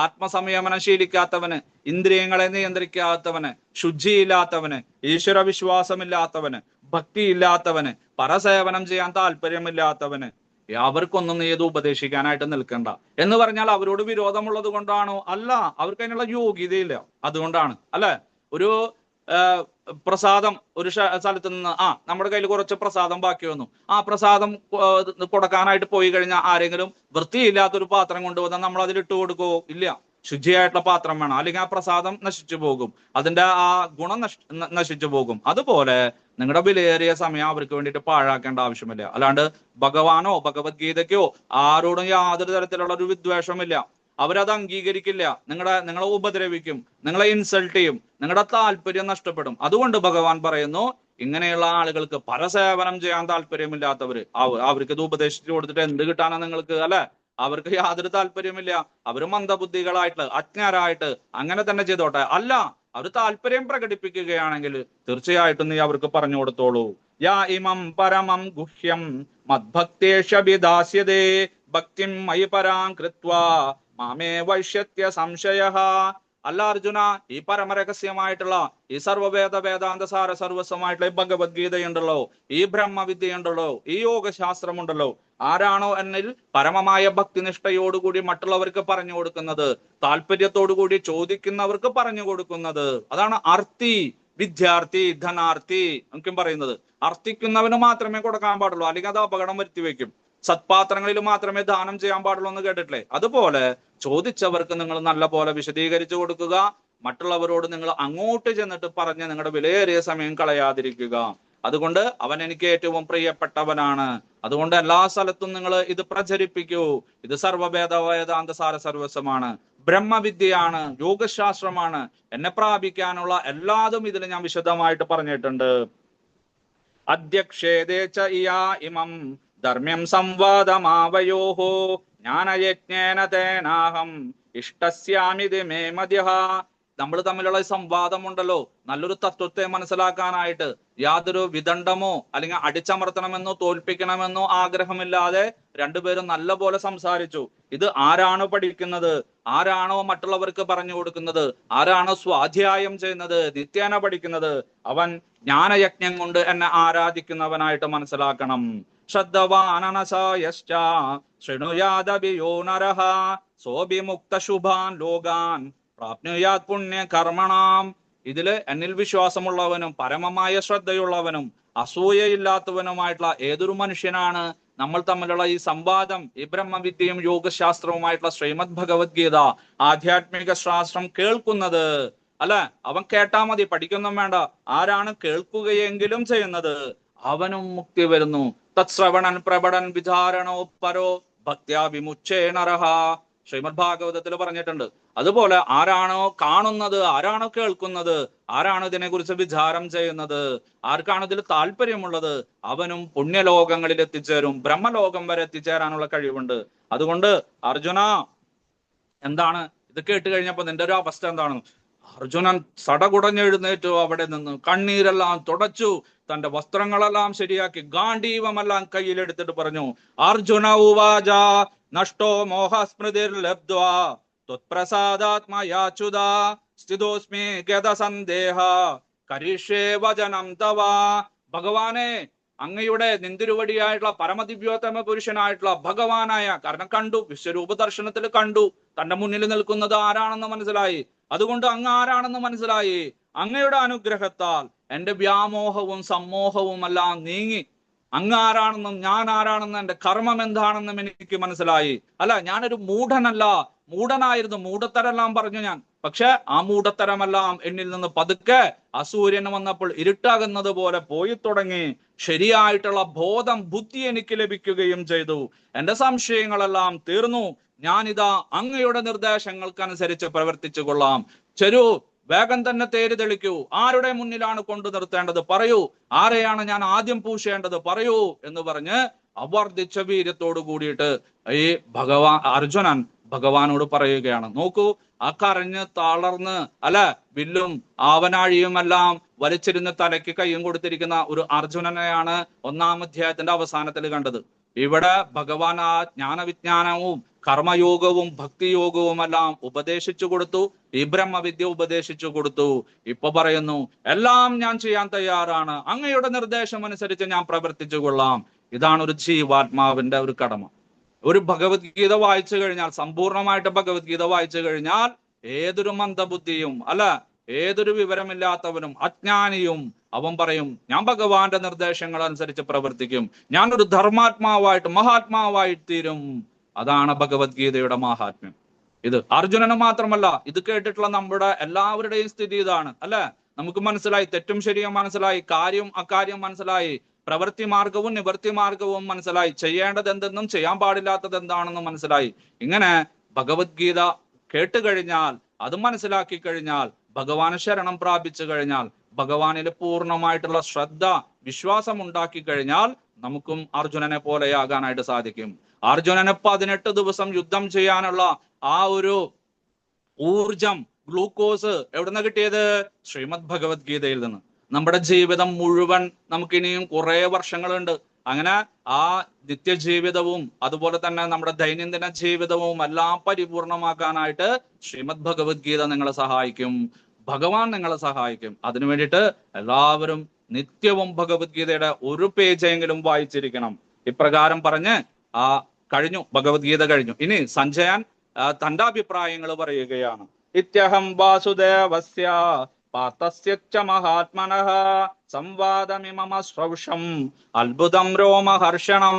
ആത്മസംയമനം ശീലിക്കാത്തവന്, ഇന്ദ്രിയങ്ങളെ നിയന്ത്രിക്കാത്തവന്, ശുചിയില്ലാത്തവന്, ഈശ്വര വിശ്വാസമില്ലാത്തവന്, ഭക്തിയില്ലാത്തവന്, പരസേവനം ചെയ്യാൻ താല്പര്യമില്ലാത്തവന് അവർക്കൊന്നും നീ ഇത് ഉപദേശിക്കാനായിട്ട് നിൽക്കണ്ട എന്ന് പറഞ്ഞാൽ അവരോട് വിരോധമുള്ളത് കൊണ്ടാണോ? അല്ല, അവർക്ക് അതിനുള്ള യോഗ്യതയില്ല, അതുകൊണ്ടാണ്. അല്ലെ? ഒരു പ്രസാദം ഒരു സ്ഥലത്ത് നിന്ന് നമ്മുടെ കയ്യിൽ കുറച്ച് പ്രസാദം ബാക്കി വന്നു. പ്രസാദം കൊടുക്കാനായിട്ട് പോയി കഴിഞ്ഞാൽ ആരെങ്കിലും വൃത്തിയില്ലാത്തൊരു പാത്രം കൊണ്ടുവന്നാൽ നമ്മൾ അതിലിട്ട് കൊടുക്കുവോ? ഇല്ല. ശുചിയായിട്ടുള്ള പാത്രം വേണം, അല്ലെങ്കിൽ ആ പ്രസാദം നശിച്ചു പോകും, അതിന്റെ ആ ഗുണം നശിച്ചു പോകും. അതുപോലെ നിങ്ങളുടെ വിലയേറിയ സമയം അവർക്ക് വേണ്ടിയിട്ട് പാഴാക്കേണ്ട ആവശ്യമില്ല. അല്ലാണ്ട് ഭഗവാനോ ഭഗവത്ഗീതയ്ക്കോ ആരോടും യാതൊരു തരത്തിലുള്ള ഒരു വിദ്വേഷമില്ല. അവരത് അംഗീകരിക്കില്ല. നിങ്ങളെ ഉപദ്രവിക്കും, നിങ്ങളെ ഇൻസൾട്ട് ചെയ്യും, നിങ്ങളുടെ താല്പര്യം നഷ്ടപ്പെടും. അതുകൊണ്ട് ഭഗവാൻ പറയുന്നു, ഇങ്ങനെയുള്ള ആളുകൾക്ക് പരസേവനം ചെയ്യാൻ താല്പര്യമില്ലാത്തവര് അവർക്ക് ഇത് ഉപദേശിച്ചു കൊടുത്തിട്ട് എന്ത് കിട്ടാനാ നിങ്ങൾക്ക്? അല്ലെ? അവർക്ക് യാതൊരു താല്പര്യമില്ല. അവര് മന്ദബുദ്ധികളായിട്ട് അജ്ഞരായിട്ട് അങ്ങനെ തന്നെ ചെയ്തോട്ടെ. അല്ല, അവർ താല്പര്യം പ്രകടിപ്പിക്കുകയാണെങ്കിൽ തീർച്ചയായിട്ടും നീ അവർക്ക് പറഞ്ഞു കൊടുത്തോളൂ. യാ ഇമം പരമം ഗുഹ്യം മദ്ഭക്തേഷഭിദാസ്യതേ ഭക്തിം മയി പരാം കൃത്വാ മാമേ വൈഷ്യത്യ സംശയഃ. അല്ല അർജുന, ഈ പരമരഹസ്യമായിട്ടുള്ള ഈ സർവവേദ വേദാന്ത സാര സർവസ്വമായിട്ടുള്ള ഈ ഭഗവത്ഗീതയുണ്ടല്ലോ, ഈ ബ്രഹ്മവിദ്യയുണ്ടല്ലോ, ഈ യോഗശാസ്ത്രമുണ്ടല്ലോ, ആരാണോ എന്നിൽ പരമമായ ഭക്തിനിഷ്ഠയോടുകൂടി മറ്റുള്ളവർക്ക് പറഞ്ഞു കൊടുക്കുന്നത്, താല്പര്യത്തോടുകൂടി ചോദിക്കുന്നവർക്ക് പറഞ്ഞു കൊടുക്കുന്നത്, അതാണ് അർത്ഥി. വിദ്യാർത്ഥി, ധനാർത്ഥി നമുക്കും പറയുന്നത്. അർത്ഥിക്കുന്നവന് മാത്രമേ കൊടുക്കാൻ പാടുള്ളൂ, അല്ലെങ്കിൽ അത് അപകടം വരുത്തിവെക്കും. സത്പാത്രങ്ങളിൽ മാത്രമേ ദാനം ചെയ്യാൻ പാടുള്ളൂ എന്ന് കേട്ടിട്ടില്ലേ? അതുപോലെ ചോദിച്ചവർക്ക് നിങ്ങൾ നല്ല പോലെ വിശദീകരിച്ചു കൊടുക്കുക. മറ്റുള്ളവരോട് നിങ്ങൾ അങ്ങോട്ട് ചെന്നിട്ട് പറഞ്ഞ് നിങ്ങളുടെ വിലയേറിയ സമയം കളയാതിരിക്കുക. അതുകൊണ്ട് അവൻ എനിക്ക് ഏറ്റവും പ്രിയപ്പെട്ടവനാണ്. അതുകൊണ്ട് എല്ലാ സ്ഥലത്തും നിങ്ങൾ ഇത് പ്രചരിപ്പിക്കൂ. ഇത് സർവവേദ വേദാന്ത സാര സർവസ്വമാണ്, ബ്രഹ്മവിദ്യയാണ്, യോഗശാസ്ത്രമാണ്. എന്നെ പ്രാപിക്കാനുള്ള എല്ലാതും ഇതിൽ ഞാൻ വിശദമായിട്ട് പറഞ്ഞിട്ടുണ്ട്. അധ്യക്ഷേതേ ച ഇയാ ഇമം ധർമ്മ്യം സംവാദമാവയോഹോ ജ്ഞാനയജ്ഞേന തേനാഹം ഇഷ്ടസ്യാമിതി മേ മദ്യഃ. നമ്മൾ തമ്മിലുള്ള സംവാദമുണ്ടല്ലോ, നല്ലൊരു തത്വത്തെ മനസ്സിലാക്കാനായിട്ട് യാതൊരു വിദണ്ഡമോ അല്ലെങ്കിൽ അടിച്ചമർത്തണമെന്നോ തോൽപ്പിക്കണമെന്നോ ആഗ്രഹമില്ലാതെ രണ്ടുപേരും നല്ലപോലെ സംസാരിച്ചു. ഇത് ആരാണോ പഠിക്കുന്നത്, ആരാണോ മറ്റുള്ളവർക്ക് പറഞ്ഞു കൊടുക്കുന്നത്, ആരാണോ സ്വാധ്യായം ചെയ്യുന്നത്, നിത്യേന പഠിക്കുന്നത്, അവൻ ജ്ഞാനയജ്ഞം കൊണ്ട് എന്നെ ആരാധിക്കുന്നവനായിട്ട് മനസ്സിലാക്കണം. ശ്രദ്ധവാനനസായശ്ച ശൃണുയാദഭിയോ നരഃ സോഭിമുക്ത ശുഭാൻ ലോകാൻ പ്രാപ്നുയാത് പുണ്യ കർമ്മണാം. ഇതില് എന്നിൽ വിശ്വാസമുള്ളവനും പരമമായ ശ്രദ്ധയുള്ളവനും അസൂയയില്ലാത്തവനുമായിട്ടുള്ള ഏതൊരു മനുഷ്യനാണ് നമ്മൾ തമ്മിലുള്ള ഈ സംവാദം, ഈ ബ്രഹ്മവിദ്യയും യോഗശാസ്ത്രവുമായിട്ടുള്ള ശ്രീമദ് ഭഗവത്ഗീത ആധ്യാത്മിക ശാസ്ത്രം കേൾക്കുന്നത്, അല്ലെ? അവൻ കേട്ടാ മതി, പഠിക്കൊന്നും വേണ്ട. ആരാണ് കേൾക്കുകയെങ്കിലും ചെയ്യുന്നത്, അവനും മുക്തി വരുന്നു. തത്ശ്രവണൻ പ്രബടൻ വിചാരണോ പരോ ഭക്ത്യാ വിമുച്ചേ നരഃ. ശ്രീമദ് ഭാഗവതത്തിൽ പറഞ്ഞിട്ടുണ്ട്. അതുപോലെ ആരാണോ കാണുന്നത്, ആരാണോ കേൾക്കുന്നത്, ആരാണ് ഇതിനെക്കുറിച്ച് വിചാരം ചെയ്യുന്നത്, ആർക്കാണ് ഇതിൽ താല്പര്യമുള്ളത്, അവനും പുണ്യലോകങ്ങളിൽ എത്തിച്ചേരും, ബ്രഹ്മലോകം വരെ എത്തിച്ചേരാനുള്ള കഴിവുണ്ട്. അതുകൊണ്ട് അർജുന, എന്താണ് ഇത് കേട്ട് കഴിഞ്ഞപ്പോ നിന്റെ ഒരു അവസ്ഥ എന്താണ്? അർജുനൻ സടകുടഞ്ഞെഴുന്നേറ്റു, അവിടെ നിന്ന് കണ്ണീരെല്ലാം തുടച്ചു, തന്റെ വസ്ത്രങ്ങളെല്ലാം ശരിയാക്കി, ഗാണ്ഡീവമെല്ലാം കയ്യിലെടുത്തിട്ട് പറഞ്ഞു, അർജുന ഉവാച നഷ്ടോ മോഹസ്മൃതിർ ലബ്ധ്വാ ത്വത്പ്രസാദാത്മയാച്യുത സ്ഥിതോസ്മി ഗതസന്ദേഹ കരിഷ്യേ വചനം തവ. ഭഗവാനെ, അങ്ങയുടെ നിന്തിരുവടിയായിട്ടുള്ള പരമദിവ്യോത്തമ പുരുഷനായിട്ടുള്ള ഭഗവാനായ, കാരണം കണ്ടു, വിശ്വരൂപ ദർശനത്തിൽ കണ്ടു, തന്റെ മുന്നിൽ നിൽക്കുന്നത് ആരാണെന്ന് മനസ്സിലായി. അതുകൊണ്ട് അങ്ങ് ആരാണെന്ന് മനസ്സിലായി. അങ്ങയുടെ അനുഗ്രഹത്താൽ എന്റെ വ്യാമോഹവും സമ്മോഹവും എല്ലാം നീങ്ങി, അങ്ങ് ആരാണെന്നും ഞാൻ ആരാണെന്നും എന്റെ കർമ്മം എന്താണെന്നും എനിക്ക് മനസ്സിലായി. അല്ല, ഞാനൊരു മൂഢനല്ല, മൂഢനായിരുന്നു, മൂഢത്തരെല്ലാം പറഞ്ഞു ഞാൻ. പക്ഷെ ആ മൂഢത്തരമെല്ലാം എന്നിൽ നിന്ന് പതുക്കെ അസൂര്യൻ വന്നപ്പോൾ ഇരുട്ടാകുന്നത് പോലെ പോയി തുടങ്ങി. ശരിയായിട്ടുള്ള ബോധം, ബുദ്ധി എനിക്ക് ലഭിക്കുകയും ചെയ്തു. എന്റെ സംശയങ്ങളെല്ലാം തീർന്നു. ഞാനിതാ അങ്ങയുടെ നിർദ്ദേശങ്ങൾക്കനുസരിച്ച് പ്രവർത്തിച്ചു കൊള്ളാം. ചെറു വേഗം തന്നെ തേര് തെളിക്കൂ. ആരുടെ മുന്നിലാണ് കൊണ്ടു നിർത്തേണ്ടത് പറയൂ, ആരെയാണ് ഞാൻ ആദ്യം പൂശേണ്ടത് പറയൂ എന്ന് പറഞ്ഞ് അവർദ്ധിച്ച വീര്യത്തോടു കൂടിയിട്ട് ഈ അർജുനൻ ഭഗവാനോട് പറയുകയാണ്. നോക്കൂ, ആ കരഞ്ഞ് തളർന്ന്, അല്ല, വില്ലും ആവനാഴിയും എല്ലാം വലിച്ചിരുന്ന് തലയ്ക്ക് കയ്യും കൊടുത്തിരിക്കുന്ന ഒരു അർജുനനെയാണ് 1-ാം അധ്യായത്തിന്റെ അവസാനത്തിൽ കണ്ടത്. ഇവിടെ ഭഗവാൻ ആ ജ്ഞാനവിജ്ഞാനവും കർമ്മയോഗവും ഭക്തിയോഗവും എല്ലാം ഉപദേശിച്ചു കൊടുത്തു, ഈ ബ്രഹ്മവിദ്യ ഉപദേശിച്ചു കൊടുത്തു. ഇപ്പൊ പറയുന്നു എല്ലാം ഞാൻ ചെയ്യാൻ തയ്യാറാണ്, അങ്ങയുടെ നിർദ്ദേശം അനുസരിച്ച് ഞാൻ പ്രവർത്തിച്ചു കൊള്ളാം. ഇതാണ് ഒരു ജീവാത്മാവിന്റെ ഒരു കടമ. ഒരു ഭഗവത്ഗീത വായിച്ചു കഴിഞ്ഞാൽ, സമ്പൂർണമായിട്ട് ഭഗവത്ഗീത വായിച്ചു കഴിഞ്ഞാൽ ഏതൊരു മന്ദബുദ്ധിയും അല്ല ഏതൊരു വിവരമില്ലാത്തവനും അജ്ഞാനിയും അവൻ പറയും ഞാൻ ഭഗവാന്റെ നിർദ്ദേശങ്ങൾ അനുസരിച്ച് പ്രവർത്തിക്കും, ഞാനൊരു ധർമാത്മാവായിട്ട് മഹാത്മാവായിട്ട് തീരും. അതാണ് ഭഗവത്ഗീതയുടെ മഹാത്മ്യം. ഇത് അർജുനന് മാത്രമല്ല, ഇത് കേട്ടിട്ടുള്ള നമ്മുടെ എല്ലാവരുടെയും സ്ഥിതി ഇതാണ് അല്ലെ. നമുക്ക് മനസ്സിലായി, തെറ്റും ശരിയും മനസ്സിലായി, കാര്യം അക്കാര്യം മനസ്സിലായി, പ്രവൃത്തി മാർഗവും നിവൃത്തി മാർഗവും മനസ്സിലായി, ചെയ്യേണ്ടത് എന്തെന്നും ചെയ്യാൻ പാടില്ലാത്തത് എന്താണെന്നും മനസ്സിലായി. ഇങ്ങനെ ഭഗവത്ഗീത കേട്ടുകഴിഞ്ഞാൽ, അത് മനസ്സിലാക്കി കഴിഞ്ഞാൽ, ഭഗവാന് ശരണം പ്രാപിച്ചു കഴിഞ്ഞാൽ, ഭഗവാനിൽ പൂർണ്ണമായിട്ടുള്ള ശ്രദ്ധ വിശ്വാസം ഉണ്ടാക്കി കഴിഞ്ഞാൽ നമുക്കും അർജുനനെ പോലെയാകാനായിട്ട് സാധിക്കും. അർജുനന് 18 ദിവസം യുദ്ധം ചെയ്യാനുള്ള ആ ഒരു ഊർജം, ഗ്ലൂക്കോസ് എവിടുന്ന കിട്ടിയത്? ശ്രീമദ് ഭഗവത്ഗീതയിൽ നിന്ന്. നമ്മുടെ ജീവിതം മുഴുവൻ നമുക്കിനിയും കുറെ വർഷങ്ങളുണ്ട്. അങ്ങനെ ആ നിത്യജീവിതവും അതുപോലെ തന്നെ നമ്മുടെ ദൈനംദിന ജീവിതവും എല്ലാം പരിപൂർണമാക്കാനായിട്ട് ശ്രീമദ് ഭഗവത്ഗീത നിങ്ങളെ സഹായിക്കും, ഭഗവാൻ നിങ്ങളെ സഹായിക്കും. അതിനു വേണ്ടിയിട്ട് എല്ലാവരും നിത്യവും ഭഗവത്ഗീതയുടെ ഒരു പേജെങ്കിലും വായിച്ചിരിക്കണം. ഇപ്രകാരം പറഞ്ഞ് കഴിഞ്ഞു, ഭഗവത്ഗീത കഴിഞ്ഞു. ഇനി സഞ്ജയൻ തന്റെ അഭിപ്രായങ്ങൾ പറയുകയാണ്. ഇത്യഹം വാസുദേവസ്യ പാർത്തസ്യ മഹാത്മനഃ സംവാദമിമം ശ്രൗഷം അത്ഭുതം രോമഹർഷണം.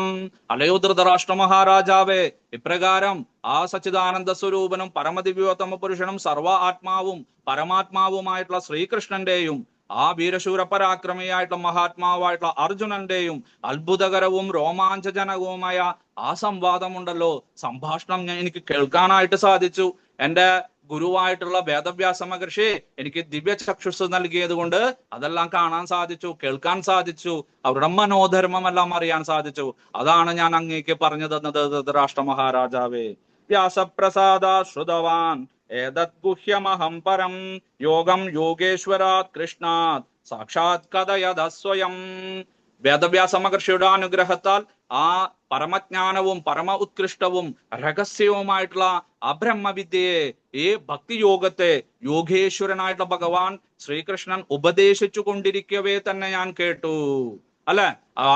അലയോ ധൃതരാഷ്ട്ര മഹാരാജാവേ, ഇപ്രകാരം ആ സച്ചിദാനന്ദ സ്വരൂപനും പരമദിവ്യോത്തമ പുരുഷനും സർവ ആത്മാവും പരമാത്മാവുമായിട്ടുള്ള ശ്രീകൃഷ്ണന്റെയും ആ വീരശൂര പരാക്രമിയായിട്ടുള്ള മഹാത്മാവായിട്ടുള്ള അർജുനന്റെയും അത്ഭുതകരവും രോമാഞ്ചജനകവുമായ ആ സംവാദമുണ്ടല്ലോ, സംഭാഷണം എനിക്ക് കേൾക്കാനായിട്ട് സാധിച്ചു. എന്റെ ഗുരുവായിട്ടുള്ള വേദവ്യാസ മഹർഷി എനിക്ക് ദിവ്യ ചക്ഷുസ് നൽകിയത് കൊണ്ട് അതെല്ലാം കാണാൻ സാധിച്ചു, കേൾക്കാൻ സാധിച്ചു, അവരുടെ മനോധർമ്മമെല്ലാം അറിയാൻ സാധിച്ചു. അതാണ് ഞാൻ അങ്ങേക്ക് പറഞ്ഞു തന്നത് ധൃതരാഷ്ട്ര മഹാരാജാവേ. വ്യാസപ്രസാദ ശ്രുതവാൻ ഏതത് ഗുഹ്യമഹം പരം യോഗം യോഗേശ്വരാത് കൃഷ്ണാത് സാക്ഷാത് കഥയത സ്വയം. വേദവ്യാസ മഹർഷിയുടെ അനുഗ്രഹത്താൽ ആ പരമജ്ഞാനവും പരമ ഉത്കൃഷ്ടവും രഹസ്യവുമായിട്ടുള്ള അബ്രഹ്മവിദ്യയെ, ഈ ഭക്തിയോഗത്തെ യോഗേശ്വരനായിട്ടുള്ള ഭഗവാൻ ശ്രീകൃഷ്ണൻ ഉപദേശിച്ചു കൊണ്ടിരിക്കവേ തന്നെ ഞാൻ കേട്ടു. അല്ലെ,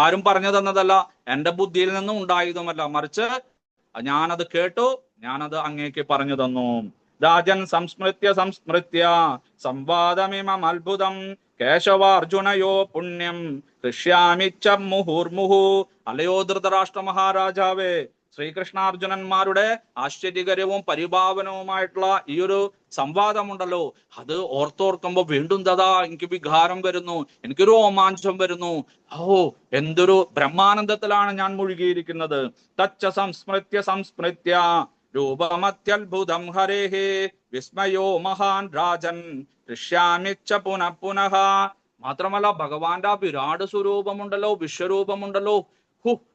ആരും പറഞ്ഞു തന്നതല്ല, എന്റെ ബുദ്ധിയിൽ നിന്നും ഉണ്ടായതുമല്ല, മറിച്ച് ഞാനത് കേട്ടു, ഞാനത് അങ്ങേക്ക് പറഞ്ഞു തന്നു. രാജൻ സംസ്മൃത്യ സംസ്മൃത്യ സംവാദമിമം അത്ഭുതം കേശവാർജുനയോ പുണ്യം ഹൃഷ്യാമിച്ച മുഹുർമുഹു. അലയോ ധൃതരാഷ്ട്ര മഹാരാജാവേ, ശ്രീകൃഷ്ണാർജുനന്മാരുടെ ആശ്ചര്യകരവും പരിഭാവനവുമായിട്ടുള്ള ഈ ഒരു സംവാദമുണ്ടല്ലോ, അത് ഓർത്തോർക്കുമ്പോ വീണ്ടും ദാ എനിക്ക് വികാരം വരുന്നു, എനിക്കൊരു രോമാഞ്ചം വരുന്നു. എന്തൊരു ബ്രഹ്മാനന്ദത്തിലാണ് ഞാൻ മുഴുകിയിരിക്കുന്നത്. തച്ച സംസ്മൃത്യ സംസ്മൃത്യ രൂപമത്യത്ഭുതം ഹരേഹേ വിസ്മയോ മഹാൻ രാജൻ ഹൃഷ്യാമിച്ച പുനഃ പുനഃ. മാത്രമല്ല ഭഗവാന്റെ ആ വിരാട് സ്വരൂപമുണ്ടല്ലോ, വിശ്വരൂപമുണ്ടല്ലോ,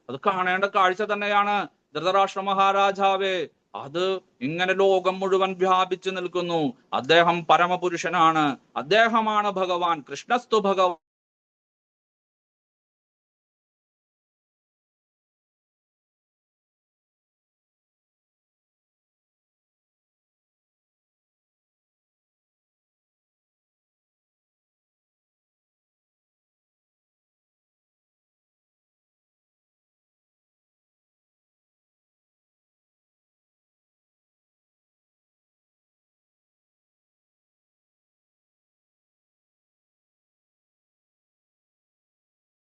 അത് കാണേണ്ട കാഴ്ച തന്നെയാണ് ധൃതരാഷ്ട്ര മഹാരാജാവേ. അത് ഇങ്ങനെ ലോകം മുഴുവൻ വ്യാപിച്ചു നിൽക്കുന്നു. അദ്ദേഹം പരമപുരുഷനാണ്, അദ്ദേഹമാണ് ഭഗവാൻ. കൃഷ്ണസ്തു ഭഗവാൻ